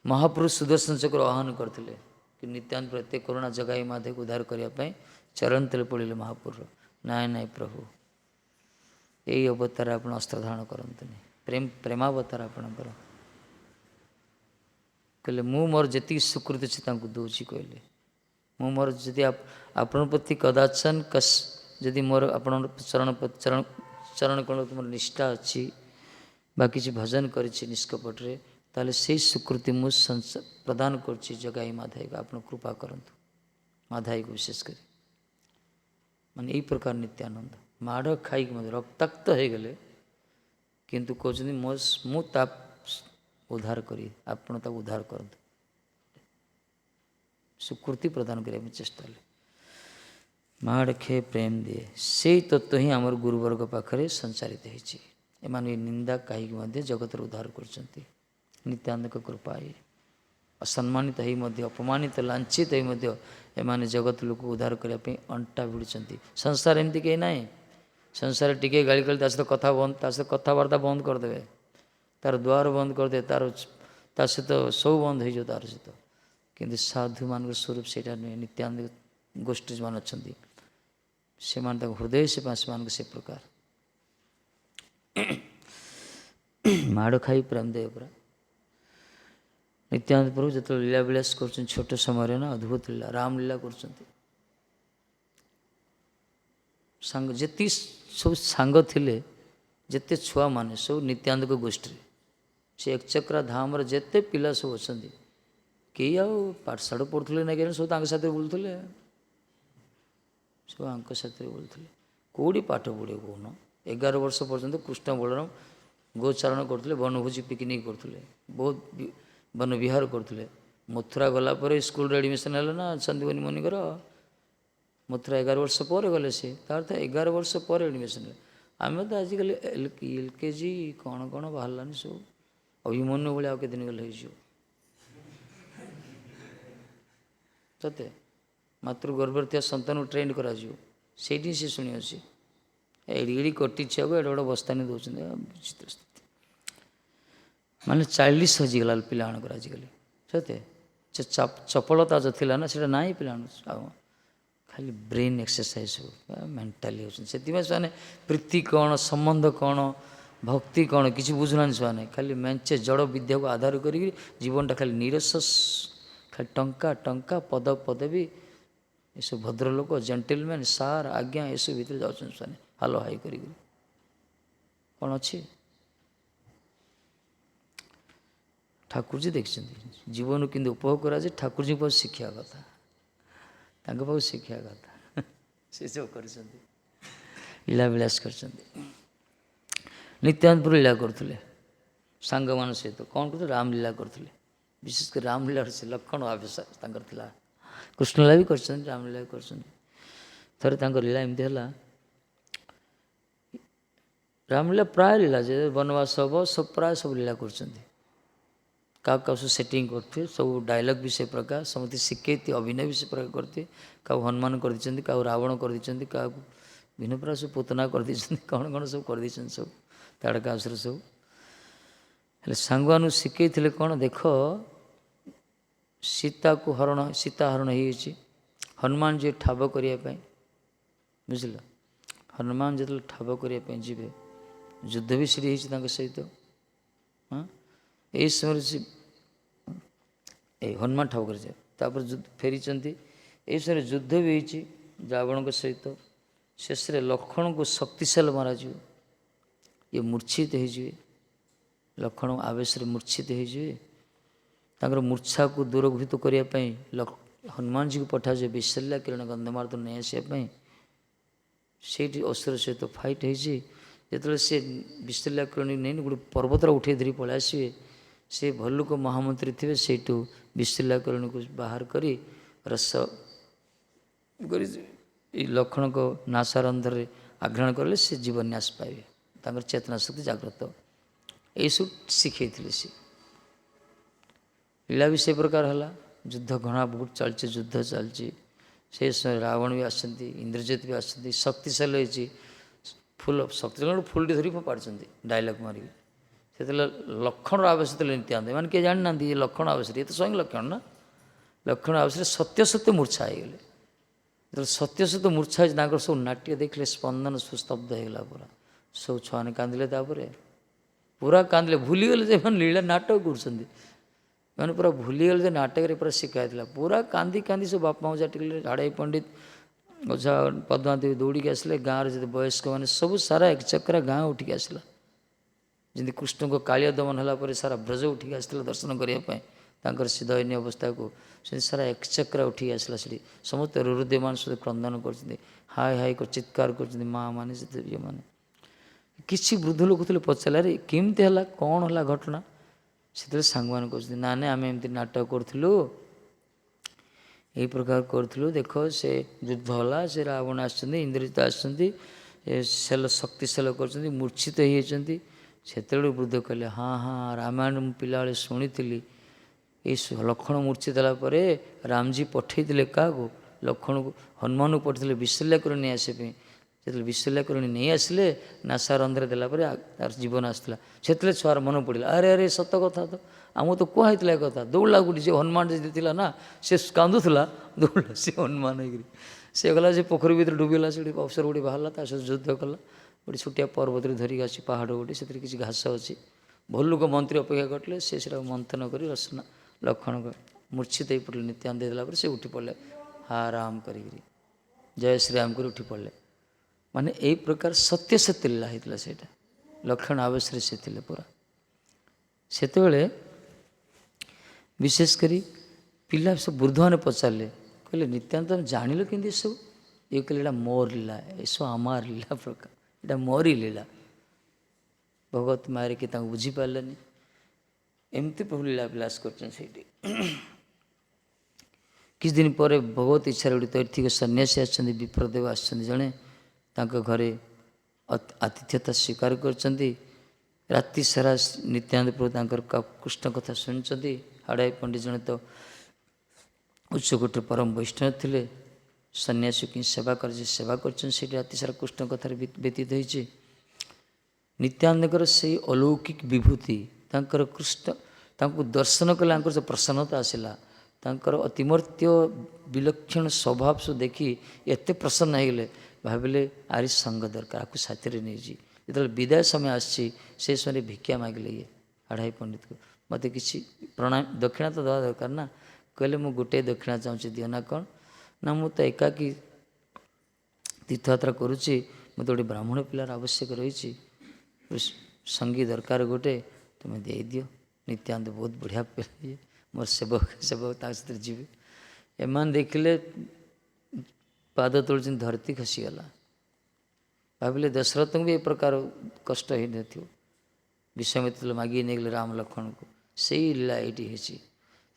ମହାପୁରୁଷ ସୁଦର୍ଶନ ଚକ୍ର ଆହ୍ୱାନ କରିଥିଲେ କି ନିତ୍ୟାନନ୍ଦ ଏତେ କରୁଣା ଜଗାଇ ମାଧବକୁ ଉଦ୍ଧାର କରିବା ପାଇଁ ଚରଣ ତଳେ ପଡ଼ିଲେ ମହାପୁରୁଷ। ନାଇଁ ନାଇଁ ପ୍ରଭୁ, ଏଇ ଅବତାର ଆପଣ ଅସ୍ତ୍ର ଧାରଣ କରନ୍ତୁନି, ପ୍ରେମାବତାର ଆପଣଙ୍କର। କହିଲେ ମୁଁ ମୋର ଯେତିକି ସ୍ୱୀକୃତି ଅଛି ତାଙ୍କୁ ଦେଉଛି। କହିଲେ ମୁଁ ମୋର ଯଦି ଆପଣଙ୍କ ପ୍ରତି କଦାଚନ ଯଦି ମୋର ଆପଣଙ୍କ ଚରଣ କଣ ମୋର ନିଷ୍ଠା ଅଛି ବା କିଛି ଭଜନ କରିଛି ନିଷ୍କପଟରେ, ତାହେଲେ ସେଇ ସ୍ୱୀକୃତି ମୁଁ ପ୍ରଦାନ କରୁଛି ଜଗାଇ ମାଧାଇକୁ, ଆପଣ କୃପା କରନ୍ତୁ ମାଧାଇକୁ ବିଶେଷ କରି। ମାନେ ଏଇ ପ୍ରକାର ନିତ୍ୟାନନ୍ଦ ମାଡ଼ ଖାଇକି ମଧ୍ୟ ରକ୍ତାକ୍ତ ହେଇଗଲେ, କିନ୍ତୁ କହୁଛନ୍ତି ମୁଁ ତା ଉଦ୍ଧାର କରି, ଆପଣ ତାକୁ ଉଦ୍ଧାର କରନ୍ତୁ, ସ୍ୱୀକୃତି ପ୍ରଦାନ କରିବା ପାଇଁ ଚେଷ୍ଟା କଲେ। ମାଡ଼ ଖେଏ ପ୍ରେମ ଦିଏ, ସେଇ ତତ୍ତ୍ୱ ହିଁ ଆମର ଗୁରୁବର୍ଗ ପାଖରେ ସଞ୍ଚାରିତ ହେଇଛି। ଏମାନେ ନିନ୍ଦା କାହିଁକି ମଧ୍ୟ ଜଗତର ଉଦ୍ଧାର କରୁଛନ୍ତି, ନିତ୍ୟାନନ୍ଦଙ୍କ କୃପା। ଅସମ୍ମାନିତ ହେଇ ମଧ୍ୟ, ଅପମାନିତ ଲାଞ୍ଛିତ ହେଇ ମଧ୍ୟ ଏମାନେ ଜଗତ ଲୋକକୁ ଉଦ୍ଧାର କରିବା ପାଇଁ ଅଣ୍ଟା ଭିଡ଼ୁଛନ୍ତି। ସଂସାର ଏମିତି କେହି ନାହିଁ, ସଂସାର ଟିକେ ଗାଳି କଲେ ତା ସହିତ କଥା ବନ୍ଦ, ତା ସହିତ କଥାବାର୍ତ୍ତା ବନ୍ଦ କରିଦେବେ, ତାର ଦ୍ୱାର ବନ୍ଦ କରିଦେବେ, ତା ସହିତ ସବୁ ବନ୍ଦ ହେଇଯିବ ତାର ସହିତ। କିନ୍ତୁ ସାଧୁମାନଙ୍କର ସ୍ୱରୂପ ସେଇଟା ନୁହେଁ। ନିତ୍ୟାନନ୍ଦ ଗୋଷ୍ଠୀ ଯେଉଁମାନେ ଅଛନ୍ତି ସେମାନେ ତାଙ୍କ ହୃଦୟ ସେମାନଙ୍କୁ ସେ ପ୍ରକାର ମାଡ଼ ଖାଇ ପ୍ରେମ ଦେବେ ପୁରା। ନିତ୍ୟାନନ୍ଦ ପ୍ରଭୁ ଯେତେବେଳେ ଲୀଳା ବିଳାସ କରୁଛନ୍ତି ଛୋଟ ସମୟରେ ନା, ଅଦ୍ଭୁତ ଲୀଳା, ରାମଲୀଳା କରୁଛନ୍ତି। ସାଙ୍ଗ ଯେତିକି ସବୁ ସାଙ୍ଗ ଥିଲେ, ଯେତେ ଛୁଆମାନେ ସବୁ ନିତ୍ୟାନନ୍ଦଙ୍କ ଗୋଷ୍ଠୀରେ, ସେ ଏକଚକ୍ରା ଧାମରେ ଯେତେ ପିଲା ସବୁ ଅଛନ୍ତି, କେହି ଆଉ ପାଠଶାଠ ପଢ଼ୁଥିଲେ ନା, କେହି ସବୁ ତାଙ୍କ ସାଥିରେ ବୁଲୁଥିଲେ, ସବୁ ଆଙ୍କ ସାଥିରେ ବୁଲୁଥିଲେ। କେଉଁଠି ପାଠ ପଢ଼ିବ କହୁନ? 11 ବର୍ଷ ପର୍ଯ୍ୟନ୍ତ କୃଷ୍ଣ ବଳରାମ ଗୋଚାରଣ କରୁଥିଲେ, ବନଭୋଜି ପିକନିକ୍ କରୁଥିଲେ, ବହୁତ ବନ ବିହାର କରୁଥିଲେ। ମଥୁରା ଗଲା ପରେ ସ୍କୁଲରେ ଆଡ଼ମିସନ୍ ହେଲା ନା ସନ୍ଦୀପନୀ ମୁନିଙ୍କର, ମଥୁରା 11 ବର୍ଷ ପରେ ଗଲେ ସେ, ତାର ତ 11 ବର୍ଷ ପରେ ଆଡ଼ମିସନ୍ ହେଲା। ଆମେ ତ ଆଜିକାଲି LKG କ'ଣ କ'ଣ ବାହାରିଲାନି ସବୁ, ଅଭିମନ୍ୟୁ ଭଳିଆ ଆଉ କେତେ ଦିନ ଗଲେ ହେଇଯିବ। ସତେ ମାତୃଗର୍ଭରେ ଥିବା ସନ୍ତାନକୁ ଟ୍ରେଣ୍ଡ କରାଯିବ, ସେଇଠି ସେ ଶୁଣି ଅଛି। ଏଡ଼ି କଟି ଛୁଆକୁ ଏଡ଼େ ବଡ଼ ବସ୍ତାନି ଦେଉଛନ୍ତି, ବିଚିତ୍ର ସ୍ଥିତି। ମାନେ 40 ହଜିଗଲା ପିଲାମାନଙ୍କର ଆଜିକାଲି। ସତେ ସେ ଚପଳତା ଯେଉଁ ଥିଲା ନା, ସେଇଟା ନାହିଁ ପିଲାମାନଙ୍କୁ। ଆଉ ଖାଲି ବ୍ରେନ୍ ଏକ୍ସରସାଇଜ୍ ସବୁ ମେଣ୍ଟାଲି ହେଉଛନ୍ତି। ସେଥିପାଇଁ ସେମାନେ ପ୍ରୀତି କ'ଣ, ସମ୍ବନ୍ଧ କ'ଣ, ଭକ୍ତି କ'ଣ କିଛି ବୁଝୁନାହାନ୍ତି ସେମାନେ। ଖାଲି ମେଞ୍ଚେ ଜଡ଼ ବିଦ୍ୟାକୁ ଆଧାର କରିକି ଜୀବନଟା ଖାଲି ନିରସ, ଖାଲି ଟଙ୍କା ଟଙ୍କା, ପଦ ପଦବୀ, ଏସବୁ ଭଦ୍ରଲୋକ, ଜେଣ୍ଟଲମ୍ୟାନ୍, ସାର୍, ଆଜ୍ଞା, ଏସବୁ ଭିତରେ ଯାଉଛନ୍ତି ସେମାନେ ହାଲୋ ହାଇ କରିକି। କ'ଣ ଅଛି? ଠାକୁରଜୀ ଦେଖିଛନ୍ତି ଜୀବନକୁ କିନ୍ତୁ ଉପଭୋଗ କରାଯାଏ, ଠାକୁରଜୀ ଉପରେ ଶିଖିବା କଥା। ତାଙ୍କ ପାଖକୁ ଶିଖିବା କଥା। ସେ ସବୁ କରିଛନ୍ତି, ଲୀଳା ବିଳାସ କରିଛନ୍ତି। ନିତ୍ୟାନ୍ତ ପୁର ଲୀଳା କରୁଥିଲେ ସାଙ୍ଗମାନଙ୍କ ସହିତ। କ'ଣ କରୁଥିଲେ? ରାମଲୀଳା କରୁଥିଲେ। ବିଶେଷ କରି ରାମଲୀଳାର ସେ ଲକ୍ଷଣ ଆବେଶ ତାଙ୍କର ଥିଲା। କୃଷ୍ଣଲୀଳା ବି କରିଛନ୍ତି, ରାମଲୀଳା ବି କରିଛନ୍ତି। ଥରେ ତାଙ୍କ ଲୀଳା ଏମିତି ହେଲା, ରାମଲୀଳା ପ୍ରାୟ ଲୀଳା ଯେ ବନବାସ ହେବ ସବୁ ପ୍ରାୟ ସବୁ ଲୀଳା କରୁଛନ୍ତି। କାହାକୁ କାହାକୁ ସବୁ ସେଟିଂ କରୁଥିବେ, ସବୁ ଡାଇଲଗ୍ ବି ସେ ପ୍ରକାର, ସମସ୍ତେ ଶିଖେଇଥିବେ, ଅଭିନୟ ବି ସେ ପ୍ରକାର କରିଥିବେ। କାହାକୁ ହନୁମାନ କରିଦେଇଛନ୍ତି, କାହାକୁ ରାବଣ କରିଦେଇଛନ୍ତି, କାହାକୁ ଭିନ୍ନ ପ୍ରକାର ସବୁ ପୁତନା କରିଦେଇଛନ୍ତି, କ'ଣ କ'ଣ ସବୁ କରିଦେଇଛନ୍ତି, ସବୁ ତାଡ଼କାସୁର ସବୁ। ହେଲେ ସାଙ୍ଗମାନଙ୍କୁ ଶିଖେଇଥିଲେ କ'ଣ, ଦେଖ ସୀତାକୁ ହରଣ, ସୀତା ହରଣ ହେଇଯାଇଛି, ହନୁମାନ ଯିଏ ଠାବ କରିବା ପାଇଁ, ବୁଝିଲ, ହନୁମାନ ଯେତେବେଳେ ଠାବ କରିବା ପାଇଁ ଯିବେ, ଯୁଦ୍ଧ ବି ସେଠି ହେଇଛି ତାଙ୍କ ସହିତ। ହଁ, ଏଇ ସମୟରେ ସେ ଏଇ ହନୁମାନ ଠାବ କରିଯାଏ, ତାପରେ ଫେରିଛନ୍ତି। ଏଇ ସମୟରେ ଯୁଦ୍ଧ ବି ହେଇଛି ରାବଣଙ୍କ ସହିତ। ଶେଷରେ ଲକ୍ଷ୍ମଣଙ୍କୁ ଶକ୍ତିଶାଳୀ ମରାଯିବ, ଇଏ ମୂର୍ଚ୍ଛିତ ହେଇଯିବେ, ଲକ୍ଷ୍ମଣ ଆବେଶରେ ମୂର୍ଚ୍ଛିତ ହେଇଯିବେ। ତାଙ୍କର ମୂର୍ଚ୍ଛାକୁ ଦୂରଭୂତ କରିବା ପାଇଁ ହନୁମାନଜୀକୁ ପଠାଯିବ ବିଶଲ୍ୟା କିରଣ ଗନ୍ଧମାର୍ଦ୍ଦନ ନେଇ ଆସିବା ପାଇଁ। ସେଇଠି ଅସୁର ସହିତ ଫାଇଟ୍ ହେଇଛି। ଯେତେବେଳେ ସେ ବିଶଲ୍ୟା କିରଣ ନେଇନି ଗୋଟେ ପର୍ବତର ଉଠେଇ ଧରି ପଳାଇ ଆସିବେ, ସେ ଭଲ୍ଲୁକ ମହାମନ୍ତ୍ରୀ ଥିବେ, ସେଇଠୁ ବିଶଲ୍ୟା କିରଣକୁ ବାହାର କରି ରସ କରି ଏଇ ଲକ୍ଷ୍ମଣଙ୍କ ନାସାରନ୍ଧ୍ରରେ ଆଘ୍ରାଣ କଲେ ସେ ଜୀବନ ନ୍ୟାସ ପାଇବେ, ତାଙ୍କର ଚେତନା ଶକ୍ତି ଜାଗ୍ରତ। ଏଇସବୁ ଶିଖେଇଥିଲେ ସେ। ଲୀଳା ବି ସେ ପ୍ରକାର ହେଲା। ଯୁଦ୍ଧ ଘଣା ବହୁତ ଚାଲିଛି, ଯୁଦ୍ଧ ଚାଲିଛି। ସେ ସମୟରେ ରାବଣ ବି ଆସିଛନ୍ତି, ଇନ୍ଦ୍ରଜିତ ବି ଆସିଛନ୍ତି, ଶକ୍ତିଶାଳୀ ହେଇଛି। ଫୁଲ ଶକ୍ତିଶାଳୀ ଫୁଲଟି ଧରି ଫୋପାଡ଼ିଛନ୍ତି ଡାଇଲଗ୍ ମାରିକି। ସେତେବେଳେ ଲକ୍ଷ୍ମଣର ଆବେଶ ଥିଲେ ନିତ୍ୟାନ୍ତ, ଏମାନେ କିଏ ଜାଣିନାହାନ୍ତି ଏ ଲକ୍ଷ୍ମଣ ଆବେଶରେ, ଏ ତ ସ୍ୱୟଂ ଲକ୍ଷ୍ମଣ ନା। ଲକ୍ଷ୍ମଣ ଆବେଶରେ ସତ୍ୟ ସତ୍ୟ ମୂର୍ଚ୍ଛା ହେଇଗଲେ। ଯେତେବେଳେ ସତ୍ୟ ସତ୍ୟ ମୂର୍ଚ୍ଛା ହେଇଛି, ତାଙ୍କର ସବୁ ନାଟ୍ୟ ଦେଖିଲେ ସ୍ପନ୍ଦନ ସୁସ୍ତବ୍ଧ ହେଇଗଲା ପୁରା। ସବୁ ଛୁଆମାନେ କାନ୍ଦିଲେ, ତାପରେ ପୁରା କାନ୍ଦିଲେ, ଭୁଲିଗଲେ ଯେ ଏମାନେ ଲୀଳା ନାଟକ କରୁଛନ୍ତି। ଏମାନେ ପୁରା ଭୁଲିଗଲେ ଯେ ନାଟକରେ ପୁରା ଶିଖା ହେଇଥିଲା। ପୁରା କାନ୍ଦି କାନ୍ଦି ସବୁ ବାପା ମଜା ଟିକିଲେ, ଝାଡ଼ାଇ ପଣ୍ଡିତ, ଓଝା ପଦ୍ମାଦେବୀ ଦୌଡ଼ିକି ଆସିଲେ। ଗାଁରେ ଯଦି ବୟସ୍କମାନେ ସବୁ ସାରା ଏକଚକ୍ରା ଗାଁ ଉଠିକି ଆସିଲା। ଯେମିତି କୃଷ୍ଣଙ୍କ କାଳିଆ ଦମନ ହେଲା ପରେ ସାରା ବ୍ରଜ ଉଠିକି ଆସିଥିଲା ଦର୍ଶନ କରିବା ପାଇଁ ତାଙ୍କର ସେ ଦୟନୀୟ ଅବସ୍ଥାକୁ, ସେମିତି ସାରା ଏକଚକ୍ରା ଉଠିକି ଆସିଲା। ସେଠି ସମସ୍ତେ ହୃଦୟମାନ ସହିତ କ୍ରନ୍ଦନ କରୁଛନ୍ତି, ହାୟ ହାୟ ଚିତ୍କାର କରୁଛନ୍ତି, ମା' ମାନେ ସେତେ ଇଏମାନେ। କିଛି ବୃଦ୍ଧ ଲୋକ ଥିଲେ, ପଚାରିଲେ ଆରେ କେମିତି ହେଲା, କ'ଣ ହେଲା ଘଟଣା? ସେତେବେଳେ ସାଙ୍ଗମାନେ କହୁଛନ୍ତି, ନା ନା ଆମେ ଏମିତି ନାଟକ କରୁଥିଲୁ, ଏଇ ପ୍ରକାର କରୁଥିଲୁ, ଦେଖ ସେ ଯୁଦ୍ଧ ହେଲା, ସେ ରାବଣ ଆସିଛନ୍ତି, ଇନ୍ଦ୍ରଜିତ ଆସିଛନ୍ତି, ସେଲ ଶକ୍ତିଶାଳ କରୁଛନ୍ତି, ମୂର୍ଚ୍ଛିତ ହେଇଯାଇଛନ୍ତି। ସେତେବେଳେ ବୃଦ୍ଧ କହିଲେ, ହଁ ହଁ ରାମାୟଣ ମୁଁ ପିଲାବେଳେ ଶୁଣିଥିଲି। ଏଇ ଲକ୍ଷ୍ମଣ ମୂର୍ଚ୍ଛିତ ହେଲା ପରେ ରାମଜୀ ପଠେଇଥିଲେ କାହାକୁ, ଲକ୍ଷ୍ମଣକୁ, ହନୁମାନଙ୍କୁ ପଠେଇଥିଲେ ବିଶଲ୍ୟା କିରଣ ନେଇ ଆସିବା ପାଇଁ। ଯେତେବେଳେ ବିଶଲ୍ୟା କିରଣ ନେଇ ଆସିଲେ, ନାସାରନ୍ଧ୍ରରେ ଦେଲା ପରେ ତାର ଜୀବନ ଆସିଥିଲା। ସେତେବେଳେ ଛୁଆର ମନେ ପଡ଼ିଲା, ଆରେ ଆରେ ସତ କଥା ତ, ଆମକୁ ତ କୁହା ହେଇଥିଲା ଏ କଥା। ଦୌଡ଼ିଲା ଗୋଟେ ଯେ ହନୁମାନ ଯଦି ଥିଲା ନା, ସେ କାନ୍ଦୁଥିଲା, ଦୌଡ଼ିଲା ସେ ହନୁମାନ ହେଇକିରି। ସେ ଗଲା ସେ ପୋଖରୀ ଭିତରେ ଡୁବିଗଲା, ସେଠି ଅଫସର ଗୋଟେ ବାହାରିଲା, ତା ସହିତ ଯୁଦ୍ଧ କଲା। ଗୋଟେ ଛୋଟିଆ ପର୍ବତରେ ଧରିକି ଆସି, ପାହାଡ଼ ଗୋଟେ, ସେଥିରେ କିଛି ଘାସ ଅଛି। ଭଲ୍ଲୁକ ମନ୍ତ୍ରୀ ଅପେକ୍ଷା କରିଥିଲେ, ସେ ସେଟାକୁ ମନ୍ଥନ କରି ରସନା ଲକ୍ଷ୍ମଣଙ୍କ ମୂର୍ଚ୍ଛିତ ହେଇ ପଡ଼ିଲେ। ନିତ୍ୟାନ୍ତ ଦେଇଦେଲା ପରେ ସେ ଉଠି ପଡ଼ିଲେ, ହା ରାମ କରିକିରି, ଜୟ ଶ୍ରୀରାମ କରି ଉଠି ପଡ଼ିଲେ। ମାନେ ଏଇ ପ୍ରକାର ସତ୍ୟ ସତ୍ୟ ଲୀଳା ହେଇଥିଲା ସେଇଟା। ଲକ୍ଷ୍ମଣ ଆବେଶରେ ସେ ଥିଲେ ପୁରା। ସେତେବେଳେ ବିଶେଷ କରି ପିଲା ସବୁ ବୃଦ୍ଧମାନେ ପଚାରିଲେ, କହିଲେ ନିତ୍ୟାନ୍ତ ତମେ ଜାଣିଲ କେମିତି ଏସବୁ? ଇଏ କହିଲେ ଏଇଟା ମୋର ଲୀଳା, ଏସବୁ ଆମର ଲୀଳା ପ୍ରକାର, ଏଇଟା ମୋରି ଲୀଳା। ଭଗବତ ମାୟାରେ କି ତାଙ୍କୁ ବୁଝିପାରିଲେନି, ଏମିତି ପ୍ରଭୁ ଲୀଳା ବିଳାସ କରୁଛନ୍ତି ସେଇଠି। କିଛି ଦିନ ପରେ ଭଗବତ ଇଚ୍ଛାରେ ଗୋଟେ ତୈର୍ଥିକ ସନ୍ନ୍ୟାସୀ ଆସିଛନ୍ତି, ବିପ୍ରଦେବ ଆସିଛନ୍ତି ଜଣେ, ତାଙ୍କ ଘରେ ଆତିଥ୍ୟତା ସ୍ୱୀକାର କରିଛନ୍ତି। ରାତି ସାରା ନିତ୍ୟାନନ୍ଦ ପ୍ରଭୁ ତାଙ୍କର କୃଷ୍ଣ କଥା ଶୁଣିଛନ୍ତି। ହାଡ଼ାଇ ପଣ୍ଡିତ ଜଣେ ତ ଉଚ୍ଚକୋଟୀର ପରମ ବୈଷ୍ଣବ ଥିଲେ, ସନ୍ନ୍ୟାସୀ କି ସେବା କରିଛି, ସେବା କରିଛନ୍ତି। ସେଇଠି ରାତି ସାରା କୃଷ୍ଣ କଥାରେ ବ୍ୟତୀତ ହେଇଛି। ନିତ୍ୟାନନ୍ଦଙ୍କର ସେଇ ଅଲୌକିକ ବିଭୂତି, ତାଙ୍କର କୃଷ୍ଣ ତାଙ୍କୁ ଦର୍ଶନ କଲେ ତାଙ୍କର ଯେଉଁ ପ୍ରସନ୍ନତା ଆସିଲା, ତାଙ୍କର ଅତିମର୍ତ୍ତ୍ୟ ବିଲକ୍ଷଣ ସ୍ୱଭାବ ସବୁ ଦେଖି ଏତେ ପ୍ରସନ୍ନ ହେଇଗଲେ, ଭାବିଲେ ଆରି ସଙ୍ଗ ଦରକାର, ଆକୁ ସାଥିରେ ନେଇଛି। ଯେତେବେଳେ ବିଦାୟ ସମୟ ଆସିଛି, ସେ ସମୟରେ ଭିକ୍ଷା ମାଗିଲେ ଇଏ ହାଡ଼ାଇ ପଣ୍ଡିତକୁ, ମୋତେ କିଛି ପ୍ରଣାମ ଦକ୍ଷିଣା ତ ଦେବା ଦରକାର ନା। କହିଲେ ମୁଁ ଗୋଟିଏ ଦକ୍ଷିଣା ଚାହୁଁଛି, ଦିଅ ନା। କ'ଣ ନା, ମୁଁ ତ ଏକାକୀ ତୀର୍ଥଯାତ୍ରା କରୁଛି, ମୋତେ ଗୋଟେ ବ୍ରାହ୍ମଣ ପିଲାର ଆବଶ୍ୟକ ରହିଛି, ସଙ୍ଗୀ ଦରକାର ଗୋଟେ, ତୁମେ ଦେଇଦିଅ। ନିତ୍ୟାନ୍ତ ବହୁତ ବଢ଼ିଆ ପିଲା, ଇଏ ମୋର ସେବକ ତା ସାଥିରେ ଯିବେ। ଏମାନେ ଦେଖିଲେ पाद तोलुଛନ୍ତି धरती खसीगला। भाविले दशरथ को भी ए प्रकार कष्ट ही न थियो। विश्वामित्र मागी नेगले राम लक्ष्मण को से लीला ये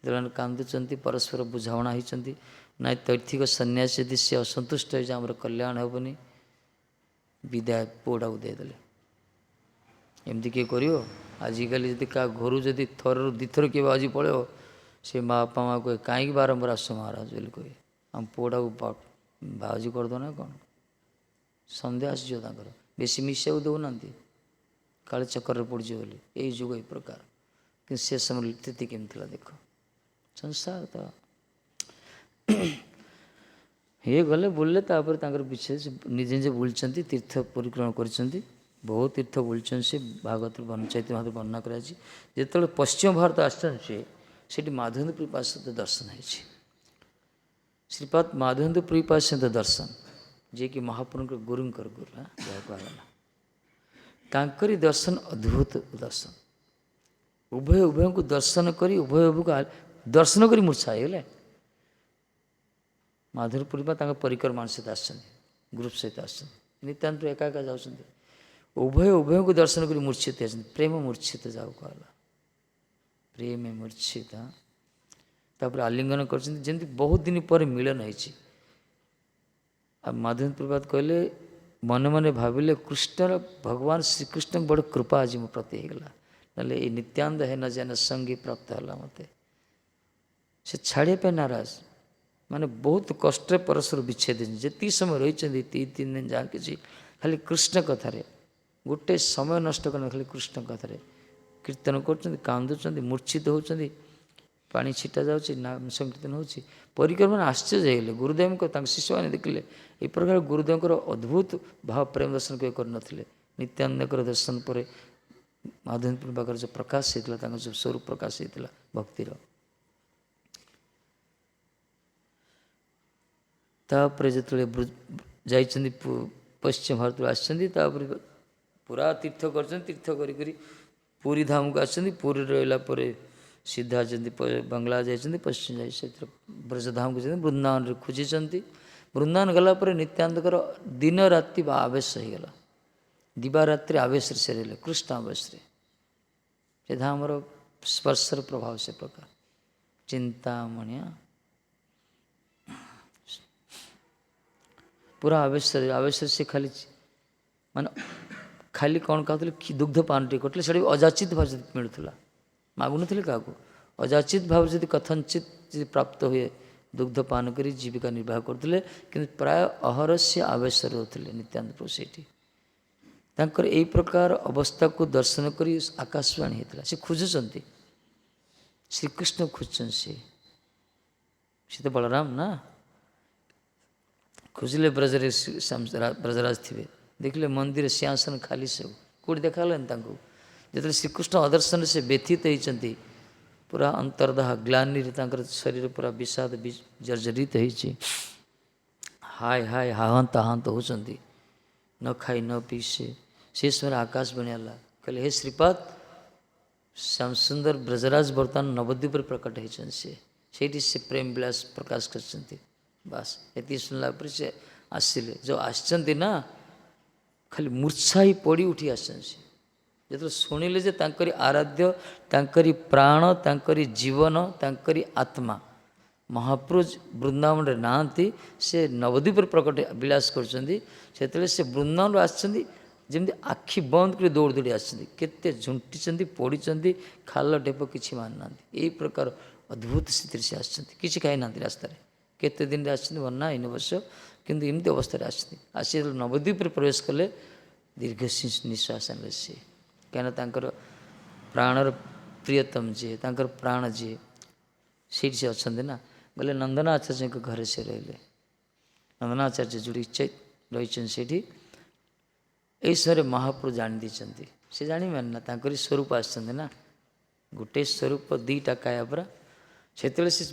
जो कांदुंट परस्पर बुझाणा होती ना तैर्थिक सन्यासी यदि सी असंतुष्ट हो आमर कल्याण हेनी विदाय पुओटा को देदेले। एमती किए कर आजिकल जदि क्या घर जदि थर दिथर किए आज पड़े से माँ बापा माँ कहे कहीं बारंबार आस महाराज बोले कहे आम पुओटा को बाजी करद ना कौन सन्देह आसो बेसी मिसा को दौना काले चक्कर पड़ बोली यही जुग ये प्रकार कि से समय स्थिति केमती देख संसार तो ये गले बुलले पीछे निजे निजे बुलूँ तीर्थ परिक्रमा कर बहुत तीर्थ बुलूँ से भागवत चैत्य भागवत वर्णना कर पश्चिम भारत आसी माधवेन्द्र पार्षद दर्शन है श्रीपाद माधवेन्द्र पुरी पार्षद दर्शन जे कि महाप्रभु गुरुंकर गुरु जहाँ कहला तांकरी दर्शन अद्भुत दर्शन उभय उभय को दर्शन करी उभय उभय को दर्शन करी मूर्छा होगले माधुरी पूर्णिमा परिक्रमा सहित आस ग्रुप सहित आस नित्यानंद एका एका जाऊँ उभय उभय को दर्शन कर मूर्छित प्रेम मूर्छित जाओ कहला प्रेम मूर्छित तापर आलिंगन कर बहुत दिन पर मिलन है माधवेन्द्र प्रभात कहले मन मन भाविले कृष्ण भगवान श्रीकृष्ण बड़ कृपा आज मो प्रति होगला ना ये नित्यानंद है न जाने संगी प्राप्त है मत से छाड़े नाराज माने बहुत कष्ट परस्पर विच्छेद जी समय रही 3 दिन जहाँ कि खाली कृष्ण कथार गोटे समय नष्ट करना खाली कृष्ण कथार कीर्तन कर मूर्छित होती पानी छिटा जाऊँगी नाम संकीर्तन हो परिक्रमा आश्चर्य होगले गुरुदेव को शिष्य मैंने देखिले ये प्रकार गुरुदेव अद्भुत भाव प्रेम दर्शन कोई कर नित्यानंद दर्शन पर माधवेन्द्र पाखर जो प्रकाश होता जो स्वरूप प्रकाश होता भक्तिर तापर जो जा पश्चिम भारत आसपर पूरा तीर्थ कर पुरी धाम को आसरी रहा सीधा जमी बंगला जाइए पश्चिम जाइए ब्रजधाम को वृंदावन खोजी वृंदावन गलापर नित्यानंदकर दिन राति आवेश होगला दिवारात्रि आवेश से रहे कृष्ण आवेश से धामर स्पर्शर प्रभाव से प्रकार चिंतामणिया पूरा आवेश से खाली मान खाली कौन कहते दुग्ध पान टे कटे से अजाचित भाव मिलूला मागुन क्या अजाचित भाव जब कथनचित प्राप्त हुए दुग्ध पान कर जीविका निर्वाह करते कि प्राय अहरस्य आवेश रोते नित्यानंद प्रभु से यही प्रकार अवस्था को दर्शन कर आकाशवाणी होता से खोजुंट श्रीकृष्ण खोजुन सी तो बलराम ना खोजिले ब्रजराज थे देखले मंदिर सिंहासन खाली सब कौट देखालानी जो श्रीकृष्ण अदर्शन से व्यथित होती पूरा अंतर्दाह ग्लानि शरीर पूरा विषाद जर्जरित होती हाय हाय हाहांत हाहांत होती न खाई न पी से समय आकाशवाणी आला कहले हे श्रीपाद श्याम सुंदर ब्रजराज बर्तमान नवद्वीप प्रकट होती से प्रेम विलास प्रकाश कर बस ये सुनला पर से आसिले जो आसचंती ना खाली मूर्छा ही पड़ी उठी आसचंती जो शुणिले जे तांकरी आराध्य तांकरी प्राण तांकरी जीवन तांकरी आत्मा महाप्रभु वृंदावन नहांती से नवद्वीप प्रकट विलास कर से वृंदावन आसचंती जमी आखि बंद कर दौड़ दौड़ी आसते झुंटी पड़ी खाल ढेप किसी मान ना यही प्रकार अद्भुत स्थिति से आसी खाई ना रास्तार केते दिन वर्णा इन वर्ष किंतु एमती अवस्था आसी नवद्वीप प्रवेश कले दीर्घ निश्वास से कहीं प्राणर प्रियतम जी प्राण जी से अच्छा ना बोले नंदनाचार्य घर से रही नंदनाचार्य जोड़ी रही यही समय महाप्रभु जानी से जानी मानना स्वरूप आना गोटे स्वरूप दीटा काया परा से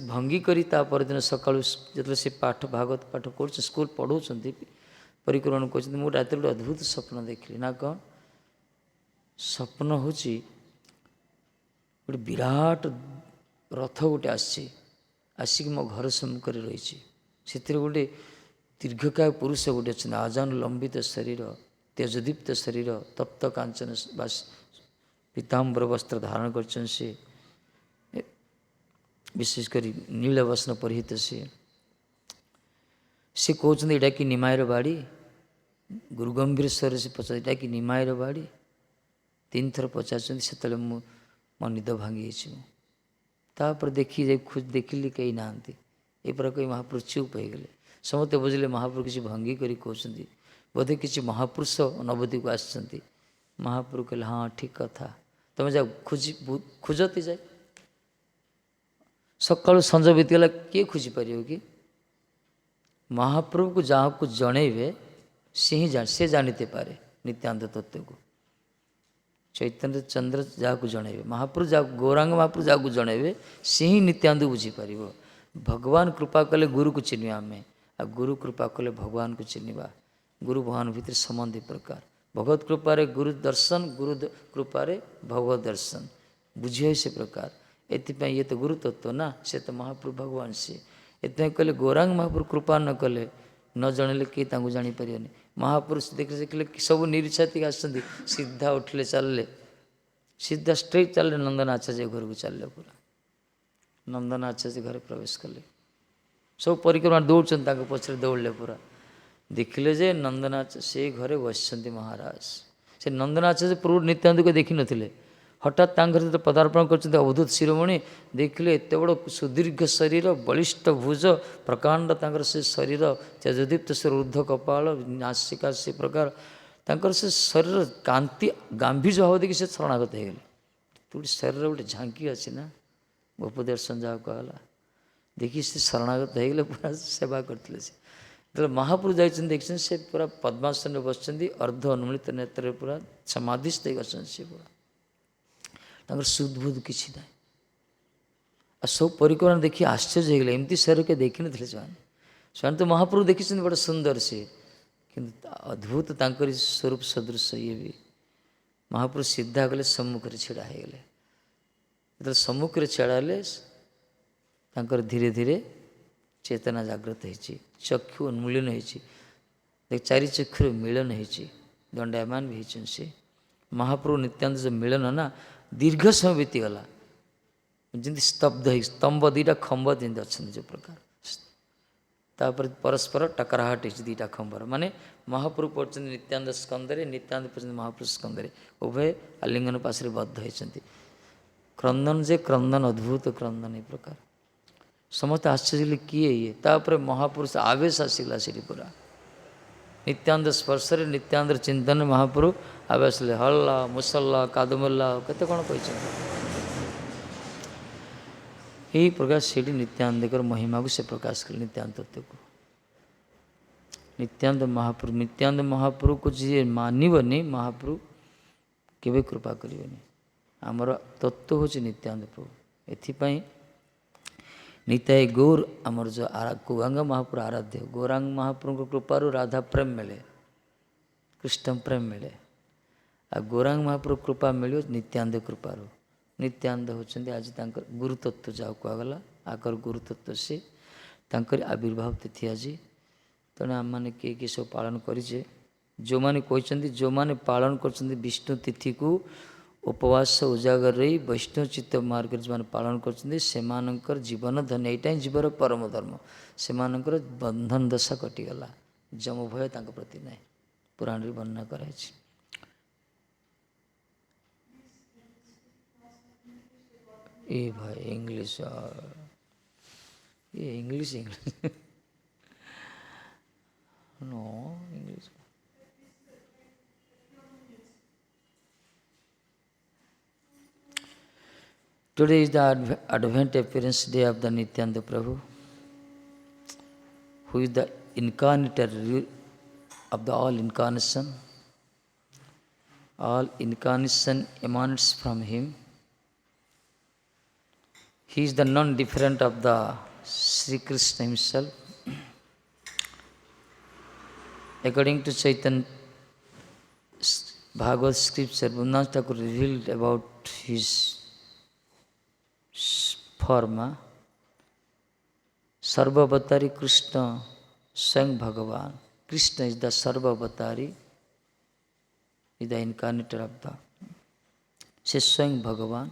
भंगी करी परदिन सका जो से पाठ भागवत पाठ कर स्कूल पढ़ाऊँ परिक्रमण कर मुझे रात गोटे अद्भुत स्वप्न देखली ना कौन स्वप्न हूँ गोटे विराट रथ गोटे आसिक मो घर सम्मुख रही से गोटे दीर्घकाय पुरुष गोटे अच्छे आजान लंबित शरीर तेजदीप्त शरीर तप्त कांचन पीताम्बर वस्त्र धारण कर विशेषकर नील वस्त्र परिहित सी कहते यहाँ कि निमायर बाड़ी गुरु गंभीर स्वर से पचार यहाँ कि निमायर बाड़ी 3 थर पचार से मो निद भांगी तापर देखी जाए खोज देखिली कहीं ना ये पर कहीं महापुरुष चुप हो गले समस्ते बुझे महापुरुष किसी भंगी करी कहते बोधे किसी महापुरुष नवदी को आसछंती महापुरुष कहले हाँ ठीक कथा तुम जाओ खोजती जाए सकालू संज बीतीगला किए खोजी पार कि महाप्रभु को जहाँ को जनइबे से ही से जानते पारे नित्यानंद तत्व को चैतन्य चंद्र जहाँ को जनइबे महाप्रभु जहाँ गौरांग महाप्रभु जहाँ को जनइबे से ही नित्यानंद बुझीपार भगवान कृपा कले गुरु को चिन्हवा आम आ गुरु कृपा कले भगवान को चिन्हवा गुरु भगवान भितर संबंधी प्रकार भगवत कृपारे गुरु दर्शन गुरु कृपारे भगवत दर्शन बुझे से प्रकार एपाई ये तो गुरु तत्व ना से तो महाप्रभु भगवान से एपाई कहले गौरांग महाप्रभु कृपा न कले न जनले किए जापर महापुरुष देखले देखले सब निरीक्षाती आसती सीधा उठले चलले सीधा स्ट्रेट चलले नंदन आचार्य घर को चलले पूरा नंदन आचार्य घर प्रवेश कले सब परिक्रमा दौड़ पचर दौड़ले पूरा देखिले जे नंदनाच से घरे बसंती महाराज से नंदनाचार्य पूर्व नित्यानंद को देखी नथिले हठात घर पदार्पण कर अवधूत शिरोमणि देखिले एत बड़ सुदीर्घ शरीर बलिष्ठ भुज प्रकांड से शरीर तेजदीप्त से ऊर्ध कपाल नासिका से प्रकार तांकर से शरीर कांति गांभीर्य भाव देखिए से शरणागत हो गले तोड़ी शरीर गोटे झांकी अच्छी ना गोप दर्शन जहाँ कहला देखी से शरणागत हो गले पूरा सेवा करते जो महापुरुष जाइए देखते से पूरा पद्मासन बस अर्ध अनुमित नेत्र पूरा समाधिस्थ से पूरा सुदबुद किसी ना आ सब परिक्रमा देखी आश्चर्य होगले एमती शरीर के देखी नी से तो महाप्रभु देखी बड़ा सुंदर से कि अद्भुत तांकर स्वरूप सदृश ये भी महापुरुष सीधा गले सम्मुख छेड़ा हो गले जो सम्मुख छेड़ाले धीरे धीरे चेतना जागृत होती चक्षु उन्मूलन हो चारि चक्षुर मिलन हो दंडायमान भी होती से महाप्रभु नित्यानंद जो मिलन ना दीर्घ समय बीतीगला जमी स्तब्ध हो स्तंभ 2टा खंभ जमी अच्छा जो प्रकार तापर परस्पर टकराहट हो 2टा खंबर माने महाप्रभु पड़ते नित्यानंद स्कंदरे नित्यानंद पड़ते महाप्रभु स्कंदरे उभय आलिंगन पास बद्ध होती क्रंदन जे क्रंदन अद्भुत क्रंदन ये प्रकार समस्त आश्चर्य किए ये तापर महापुरुष आवेश आसला से पूरा नित्यानंद स्पर्श नित्यानंद चिंतन महाप्रभु आवेश हल्ला मुसल्ला कादुमल्ला केते कौन कही यही प्रकार से नित्यानंद महिमा को से प्रकाश कर नित्यानंद तत्व को नित्यानंद महाप्रभु को जी मानवनी महाप्रभु केवे कृपा करनी आमर तत्व हूँ नित्यानंद प्रभु एथिपाई निताय गौर आमर जो गौरांग महाप्रभु आराध्य गौरांग महाप्रभु कृपारू राधा प्रेम मिले कृष्ण प्रेम मिले आ गौरांग महाप्रभु कृपा मिलो नित्यानंद कृपारू नित्यानंद होचंदी आज तांकर गुरुतत्व जाओ कहगला आकर गुरुतत्व से तांकर आविर्भाव तिथि आज तेणु आम मैंने किए सब पालन करें जो मैंने कहते जो मैंने पालन कर विष्णु तिथि को उपवास उजागर रही वैष्णव चित्त मार्ग जो पालन कर जीवन धन यहाँ ही जीवर परम धर्म से बंधन दशा कटिगला जम भय प्रति ना पुराण वर्णना कराई ए भाई इंग्लिश ये English no English Today is the Advent appearance day of the Nityananda Prabhu, who is the incarnate of the all incarnation. All incarnation emanates from him. He is the non-different of the Sri Krishna himself. According to Chaitanya Bhagavad scripture, Bhuvanath Thakur revealed about his form. सर्वावतारी कृष्ण स्वयं भगवान Krishna is the सर्व अवतारी, is the incarnator of the, से स्वयं भगवान,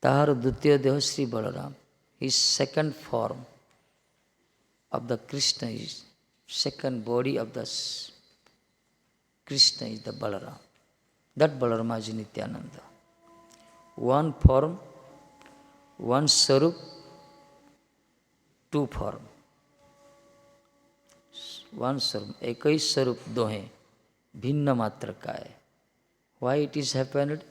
ताहार द्वितीय देह Shri Balaram, his second form of the Krishna is second body of the Krishna is the Balaram. That Balarama is Nityananda. One form, one Sarup, two form. One Sarup, एक ही स्वरूप दो हैं, भिन्न मात्र का है. Why it is happened?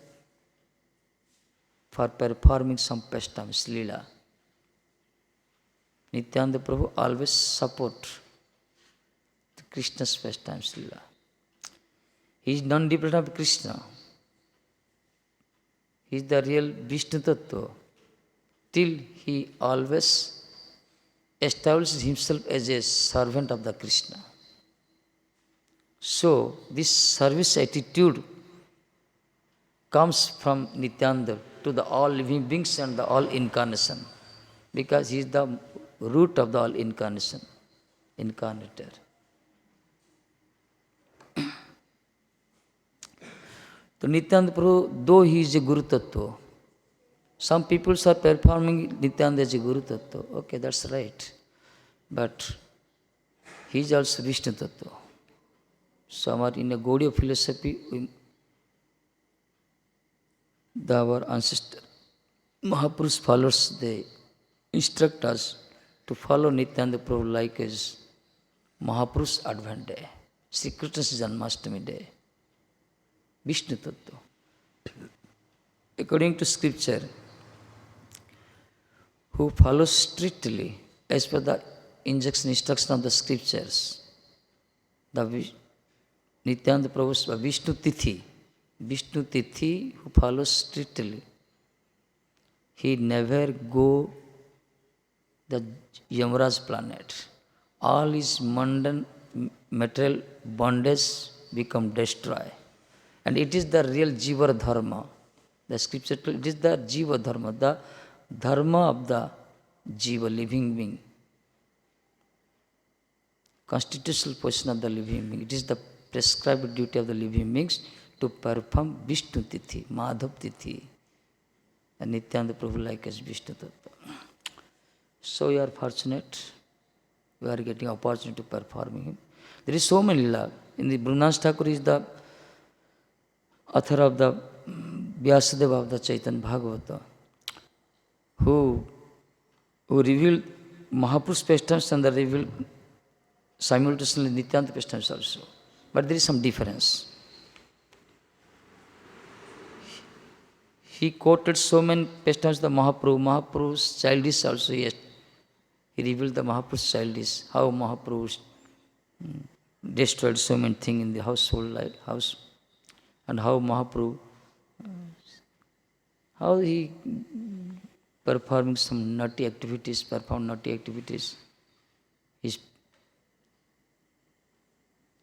For performing some pastimes, Leela. Nityananda Prabhu always support the Krishna's pastimes, Leela. He is non-dependent of Krishna. He is the real Vishnu Tattva. Till he always establishes himself as a servant of the Krishna. So, this service attitude comes from Nityananda to the all living beings and the all incarnation, because he is the root of the all incarnation, incarnator. So Nityananda Prabhu, though he is a Guru Tattva, some people are performing Nityananda as a Guru Tattva. Okay, that's right. But he is also Vishnu Tattva. So in a Gaudiya philosophy, our ancestor Mahapurush followers, they instruct us to follow Nityananda Prabhu like as Mahapurush Advent Day, Sri Krishna's Janmashtami Day, Vishnu Tattva. According to scripture, who follows strictly as per the instruction of the scriptures, the Nityananda Prabhu's Vishnu Tithi, who follows strictly, he never go the Yamaraj planet. All his mundane material bondage become destroyed. And it is the real Jiva Dharma. The scripture tells it is the Jiva Dharma, the Dharma of the Jiva, living being. Constitutional position of the living being. It is the prescribed duty of the living beings to perform Vishnu Tithi, Madhav Tithi. And Nityananda Prabhu like as Vishnu Tattva. So you are fortunate, you are getting opportunity to perform him. There is so many love. In the Brahmanas Thakur is the author of the Vyasadeva of the Chaitanya Bhagavata, who revealed Mahapurush pastimes and revealed simultaneously Nityananda pastimes also. But there is some difference. He quoted so many pastimes of the Mahapurush childish also, yes. He revealed the Mahapurush childish, how Mahapurush destroyed so many things in the household house, and how Mahaprabhu, how he performing some naughty activities,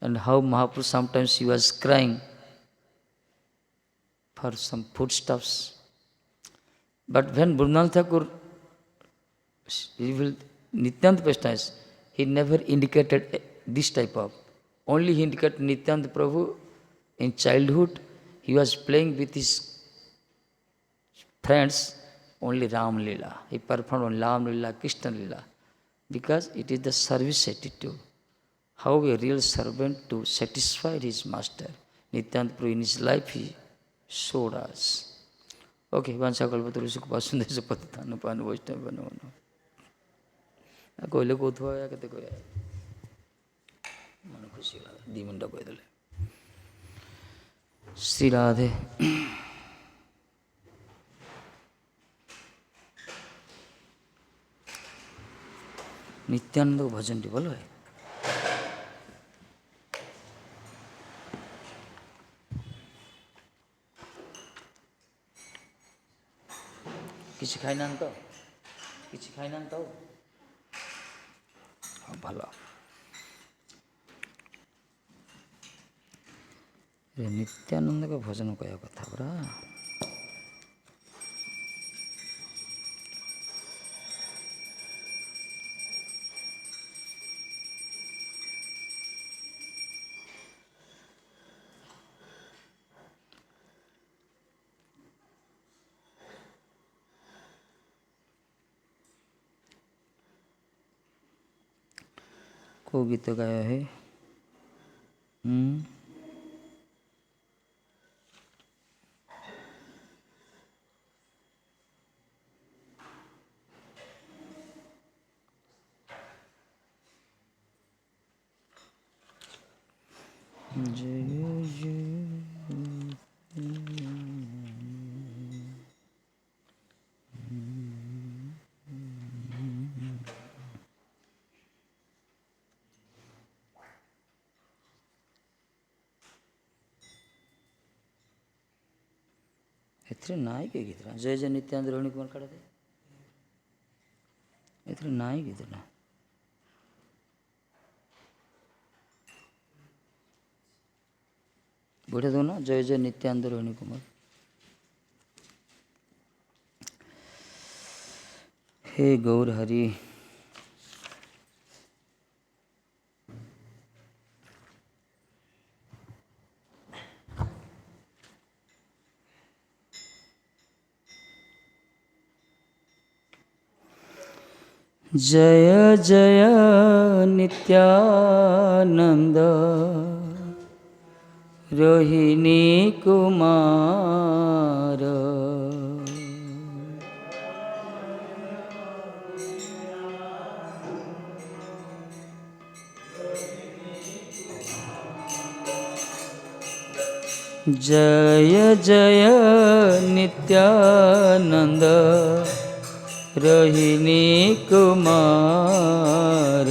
and how Mahaprabhu sometimes he was crying for some foodstuffs. But when Brahmananda Thakur revealed Nityananda pastimes, he never indicated this type of. Only he indicated Nityananda Prabhu in childhood, he was playing with his friends only Ram Leela. He performed on Ram Leela, Krishna Leela, because it is the service attitude. How a real servant to satisfy his master. Nityananda Prabhu in his life he showed us. Okay, Vansha Kalpataru Sukha Sundesa Patana Panu Vaishnava. कोई लोग उठवा या कहते कोई मन खुशी वाला दीमंडा कोई दले श्री राधे नित्यानंद भजन टी बोलो है किसी खाई ना तो भला नित्यानंद का भजन कया कथा बरा को गीत गाया है? जय जय एथरे नाई के गीत जय जय नित्यानंद रोहिणी कुमार काढ़ा दे एथरे नाई गीत ना बढ़िया दो ना जय जय नित्यानंद रोहिणी कुमार। हे गौर हरि जय जय नित्यानंद रोहिणी कुमार जय जय नित्यानंद रोहिणी कुमार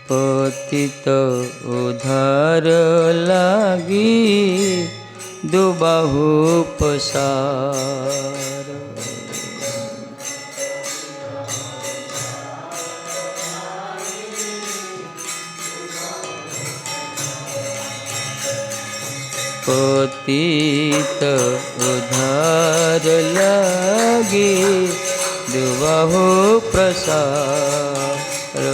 पतित उद्धार लागी दुबाहु पसार पतित उद्धार लागी दुबाहु प्रसार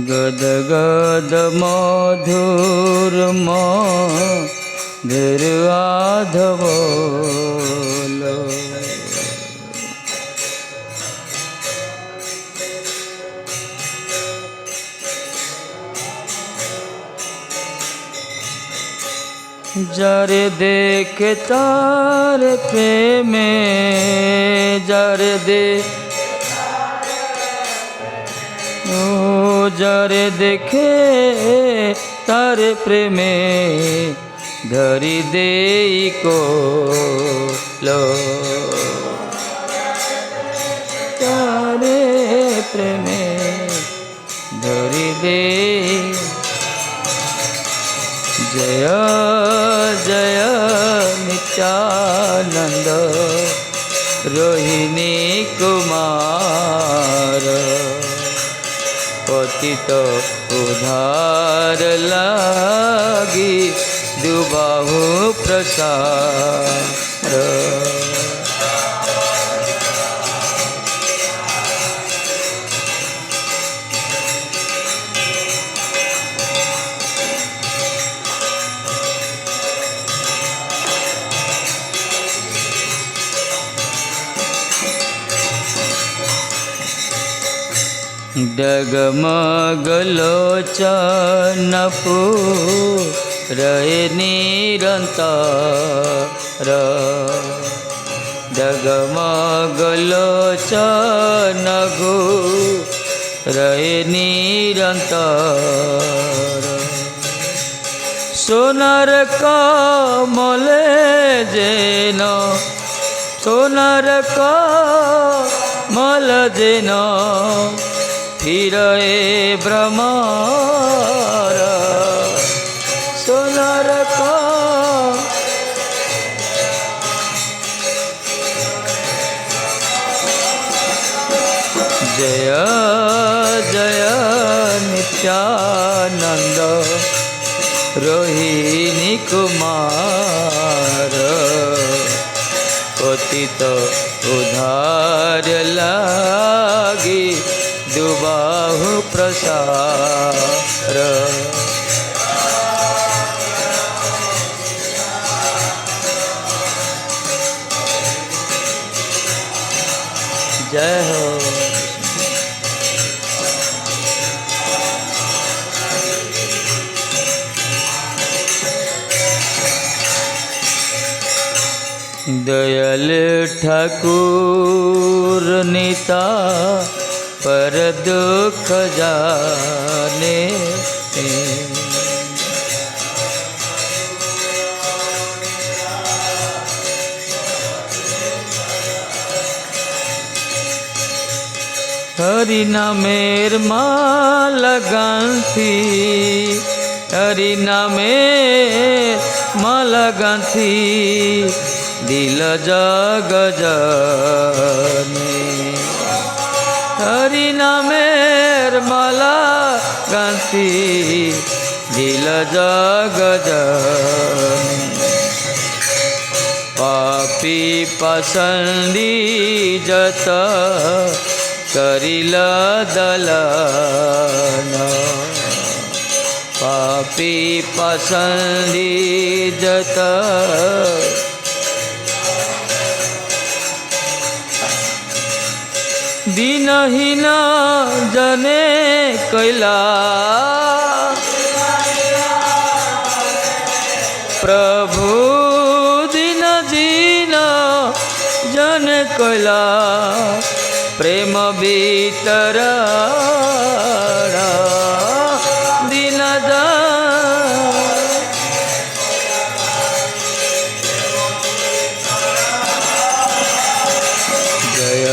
गद गद मधुर मधुर आधवलो जरे देख तार प्रेमे जरे दे जरे देखे तार प्रेमे धरी दे को लो तारे प्रेमे धरी दे जय जय नित्यानंद रोहिणी कुमार पतित उद्धार लागी दुबाहु प्रसार डगमग लोचन पूरय निरंतर डगमग लोचन घूरय निरंतर सोनार कमले जेन सोनार कमल जेन फिरए भ्रमर सोनार जय जय नित्यानंद रोहिणी कुमार पतित उद्धार लागी दुबाहु प्रसार। जय हो। दयाल ठाकुर नीता पर दुख जाने, हरि नामेर माला गांथी, हरि नामेर माला गांथी दिल जग जाने। हरि नामेर माला गांथी दिल जग जाने। पापी पसंदी जत करिला दलन, पापी पसंदी जत दीनहीन जने कैला, प्रभु दीन दीन जन कैला, प्रेम भीतर दीन जय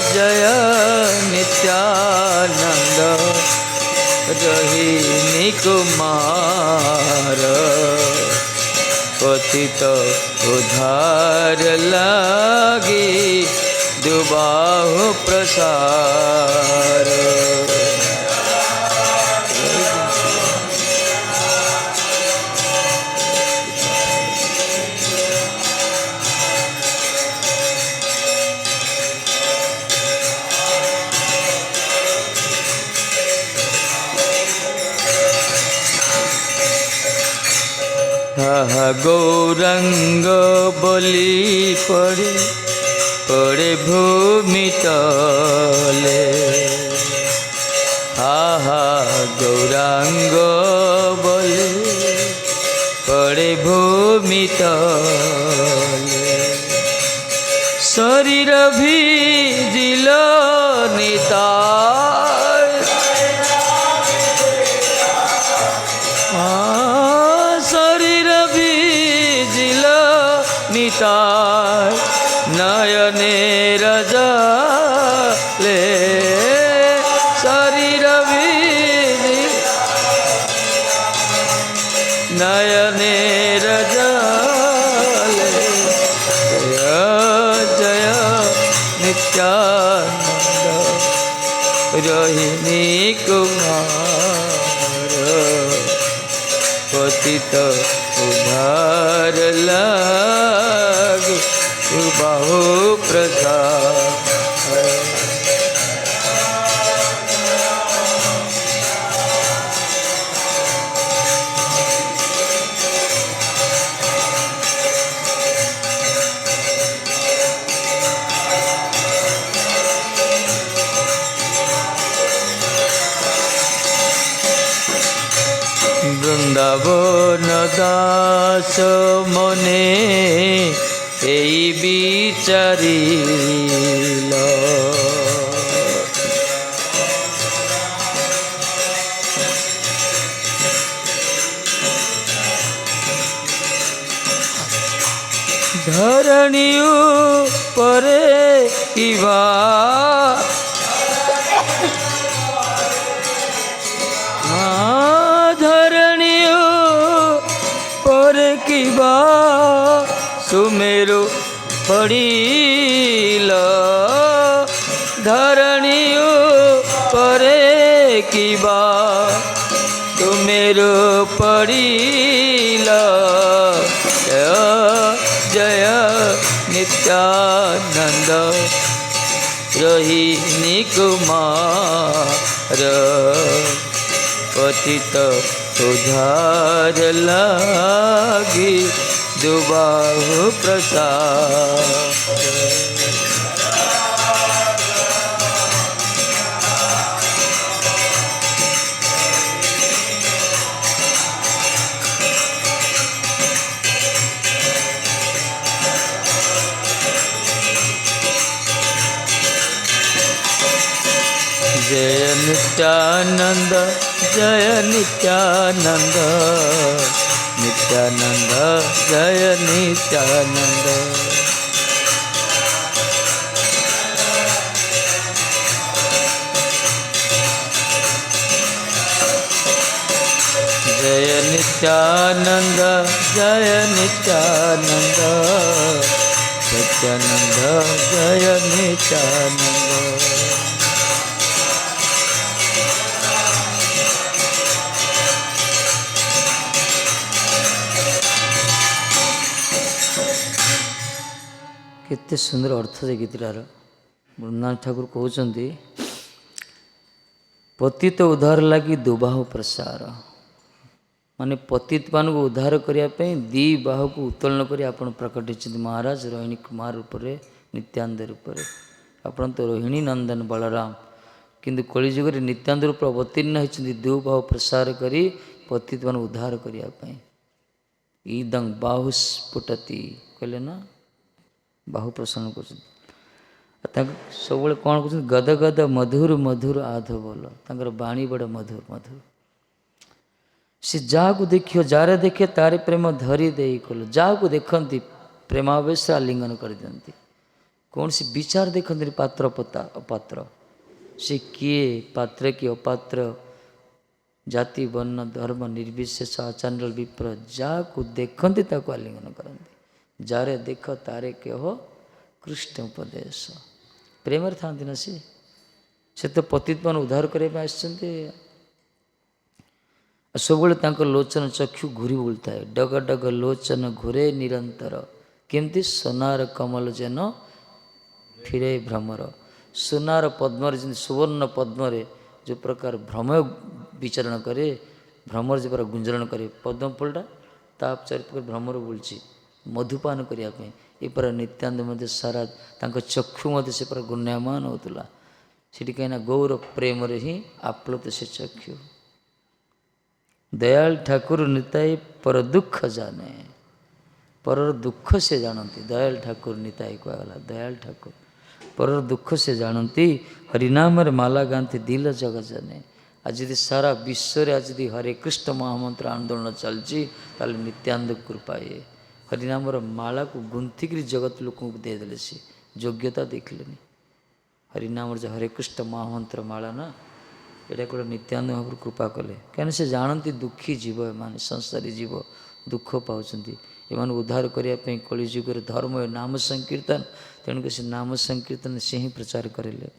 जय नित्यानंद रही कुमार। पतित उद्धार लागी दुबाहु प्रसार। गौरंग बोली पड़े पड़े भूमि तले, आहा गौरांग बोले पड़े भूमि तले। शरीर भीजिल निताय, शरीर भीजिल निताय नयनेर जले। शरीर भीजिल नयनेर जले। जय जय नित्यानंद रोहिणी कुमार। पतित उद्धार लागी दुबाहु प्रसार। वृंदावन दास मने এই বিচারিল। ধরণী উপরে কিবা ধরণী উপরে কিবা सुमेरु पड़िल। धरणी परे किबा सुमेरु पड़िल। जय जय नित्यानंद रोहिणी कुमार पतित उद्धार लागी दुबाहु प्रसाद। जय नित्यानंद जय नित्यानंद नित्यानंद जय नित्यानंद। जय नित्यानंद जय नित्यानंद नित्यानंद जय नित्यानंद। केते सुंदर अर्थ जे गीतटार वृंदावन ठाकुर कहते पतित उद्धार लगी दुबाहु प्रसार माने पतित मान को उद्धार करने दी बाहु को उत्तोलन कर प्रकट महाराज रोहिणी कुमार रूप नित्यानंद रूप आपन तो रोहिणी नंदन बलराम किंतु कलिजुग नित्यानंद रूप अवतीर्ण होती दो बाहु प्रसार करी पतित मान उद्धार करने ईदं बाहुस्फुटति कहले ना बाहु प्रसन्न कर सब कौन कह गद गद मधुर मधुर आध बोल तर बाणी बड़ मधुर मधुर से जहाँ देखियो जार देखे तारे प्रेम धरी दे कल जहाँ देखती प्रेमावेश आलिंगन कर दिखती कौन सी विचार देखती पात्र पता अपात्र से किए पात्र की अपात्र जाति वर्ण धर्म निर्विशेष आचांडल विप्र जहाँ देखती आलिंगन करती जारे देख तारे कह कृष्ण उपदेश प्रेम था ना से तो पतित मान उद्धार करने सब लोचन चक्षु घूरी बुलता है डग डग लोचन घूरे निरंतर केमती सोनार कमल जेन फिरे भ्रमर सोनार पद्मर जमी सुवर्ण पद्म जो प्रकार भ्रम विचरण करे भ्रमर जो प्रकार गुंजरण करे पद्म फुलटा ताप चारि प्रकार भ्रमर बुलची मधुपान करने ये पर नित्यानंद मध्य सारा चक्षु मध्य से पर गुण्यामान होता से कहीं गौर प्रेम ही आप्लुत से चक्षु दयाल ठाकुर निताई पर दुख जाने पर दुख से जानती दयाल ठाकुर निताई कहला दयाल ठाकुर पर दुख से जानती हरिनाम माला गांधी दिल जग जाने आज यदि सारा विश्व आज यदि हरे कृष्ण महामंत्र आंदोलन चलती नित्यानंद कृपा ये हरिनाम माला को गुंथिक जगत लोक देदेले सी योग्यता देखले हरिनाम जो हरे कृष्ण महामंत्र माला ना ये गोटे नित्यानंद महाप्रभु कृपा कले कहीं से जानती दुखी जीव एम संसारी जीव दुख पाँच एम उद्धार करने कलिजुग धर्म नाम संकीर्तन तेणुक से नाम संकीर्तन से ही प्रचार करेले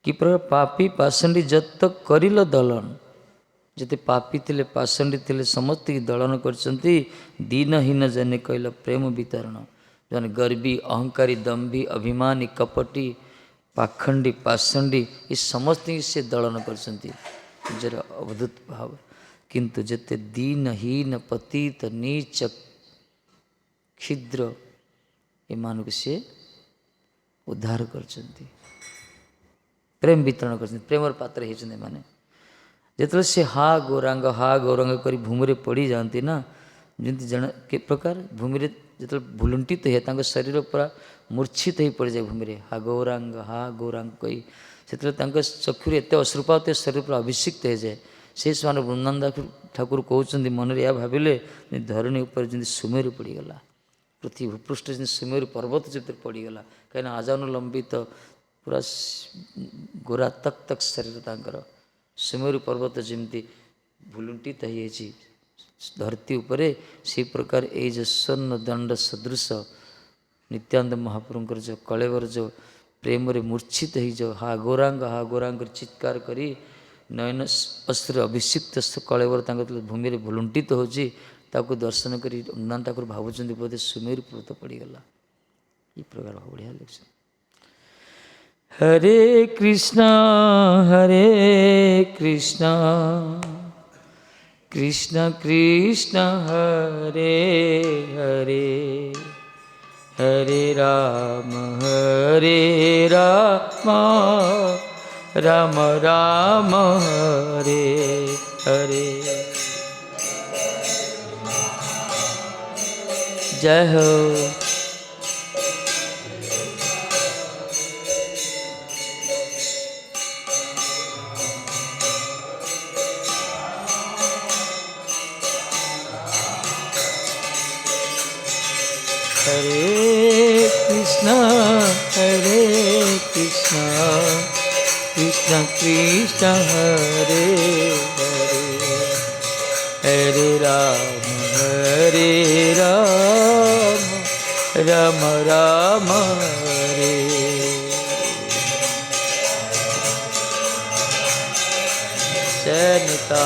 कि प्रकार पापी पाषंडी जत तक करिल दलन जिते पापी थे पाषंडी थे समस्त की दलन कर दीनहीन जने कहल प्रेम वितरण जन गर्वी अहंकारी दम्भी अभिमानी कपटी पाखंडी पाषंडी ये समस्त से दलन कर अवधुत भाव किंतु जिते दीनहीन पतित नीच क्षिद्र एमान से उद्धार कर प्रेम वितरण कर प्रेमर पात्र होते माने जिते से हा गौरांग कर भूमि पड़ जाती ना जमी जन के प्रकार भूमि जो भुलुंठित है शरीर पूरा मूर्छित हो पड़ जाए भूमि हा गौरांग कही से चक्षुर एत अश्रुपात शरीर पूरा अभिषिक्त हो जाए से समय वृंदावन ठाकुर कहते मन या भाविले धरणी उपर जमी सुमेरु पड़गला पृथ्वी भूपृष्ठ जमी सुमेरु पर्वत जो पड़गला कहीं आजानुलंबित पूरा गोरा तक तक शरीर तांकर सुमेरु पर्वत जमी भुलुंठित हो धरती उपरे से प्रकार ये जो स्वर्ण दंड सदृश नित्यानंद महाप्रभुंकर जो कलेवर जो प्रेम रे मूर्छित हो जो हा गौरांग चित्कार करी नयन अस्त्र अभिषिक्त कलेवर भूमि भुलुंठित होची ताको दर्शन करी रघुनाथ ठाकुर भावुଛନ୍ତି बोधे सुमेरु पर्वत पड़गला। ये प्रकार बढ़िया लिखा। हरे कृष्णा कृष्ण कृष्ण हरे हरे हरे राम राम राम हरे हरे। जय हो। हरे कृष्ण कृष्ण कृष्ण हरे हरे हरे राम राम राम हरे। जयनिता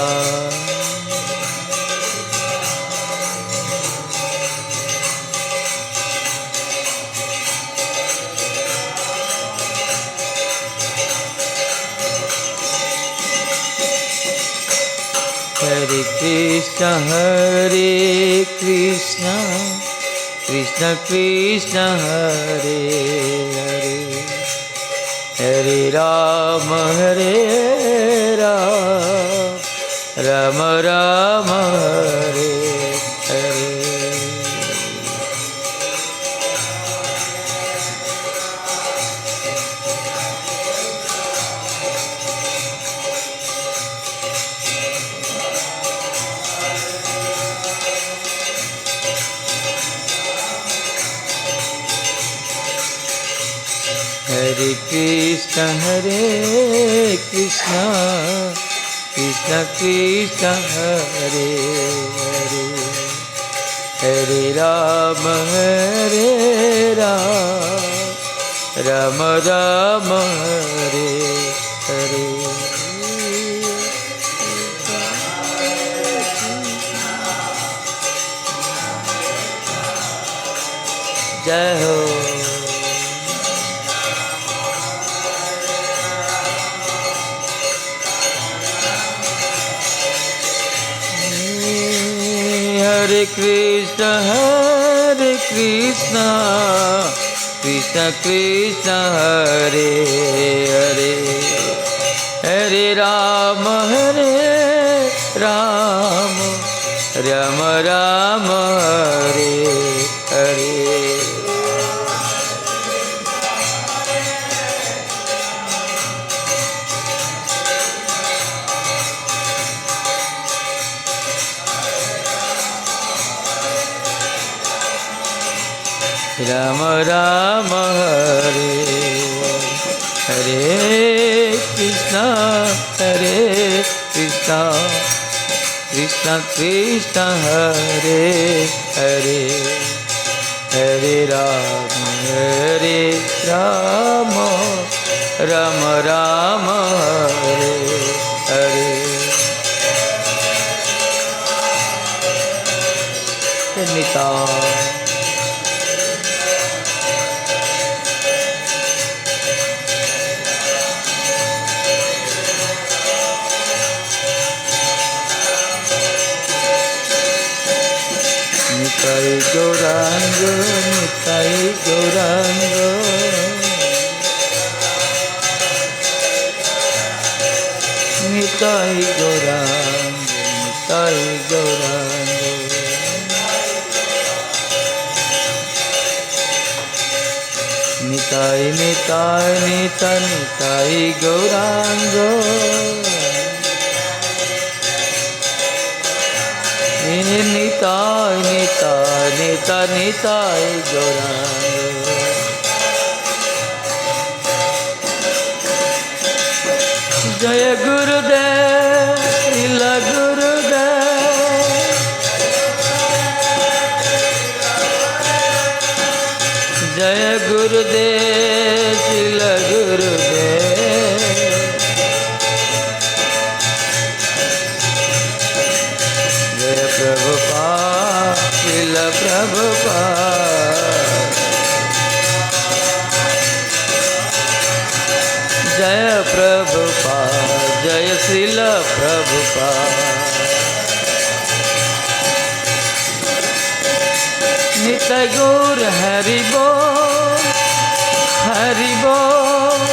हरे कृष्ण कृष्ण कृष्ण हरे हरे हरे राम राम राम हरे हरे। हरे कृष्ण कृष्ण कृष्ण हरे हरे हरे राम राम राम हरे हरे। जय हो। हरे कृष्ण कृष्ण कृष्ण हरे हरे हरे राम राम राम हरे हरे। राम राम हरे हरे कृष्ण कृष्ण कृष्ण हरे हरे हरे राम राम राम हरे हरे। निता निताई गौरांग निताई गौरांग निताई निताई गौरांग निताई गौरांग। जय गुरुदेव जय गुरुदेव श्रील गुरुदेव। जय प्रभुपाद श्रील प्रभुपाद जय प्रभुपाद जय श्रील प्रभुपाद निताय गौर हरि बोल हरि बोल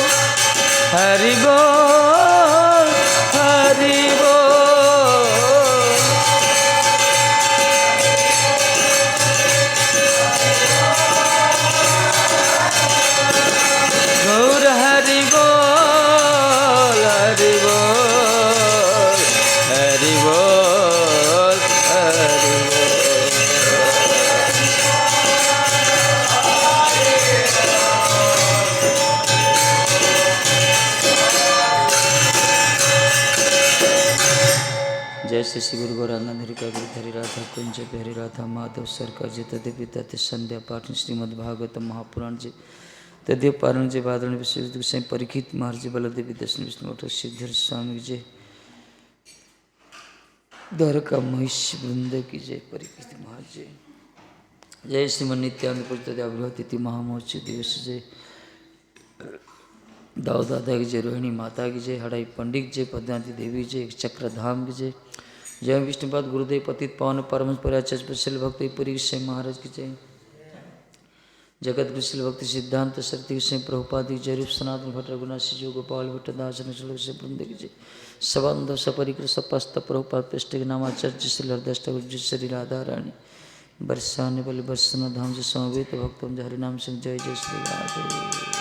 हरि बोल हरि बोल गौर हरि बोल हरि बोल हरि बोल हरि बोल जय श्री गुरु गौरांगन हरि का गिरधरी राधा कुंज बिहारी राधा माधव सरकार जी तदे पिता ते संध्या पाठ श्रीमद् भागवत महापुराण जी तदे पारण जी बादरण विषय परीक्षित महाराज बलदेवी दर्शन विष्णु मठ सिद्धर स्वामी जय द्वारका महिष वृंद की जय परीक्षित महाराज जय जय श्रीमन नित्यानंद प्रति महामहोत्सव दिवस जय दाऊ दादा की जय रोहिणी माता की जय हड़ाई पंडित जय पद्मावती देवी जय चक्रधाम की जय जय विष्णुपाद गुरुदेव पतित पावन परम पराचल भक्त पुरी से महाराज की जय जगत गुरुशिल भक्ति सिद्धांत शक्ति से प्रभुपाद की जय रूप सनातन भट्ट रघुनाथ जो गोपाल भट्ट दास से वृंद की जय सबंध सपरिकृत सपस्त प्रभुपाद पृष्ठ के नामाचार्य श्री हरदष्ट श्री राधा रानी बरसाने वाले बरसना धाम से समवेत भक्तों हरिनाम सिंह जय जय श्री राधे।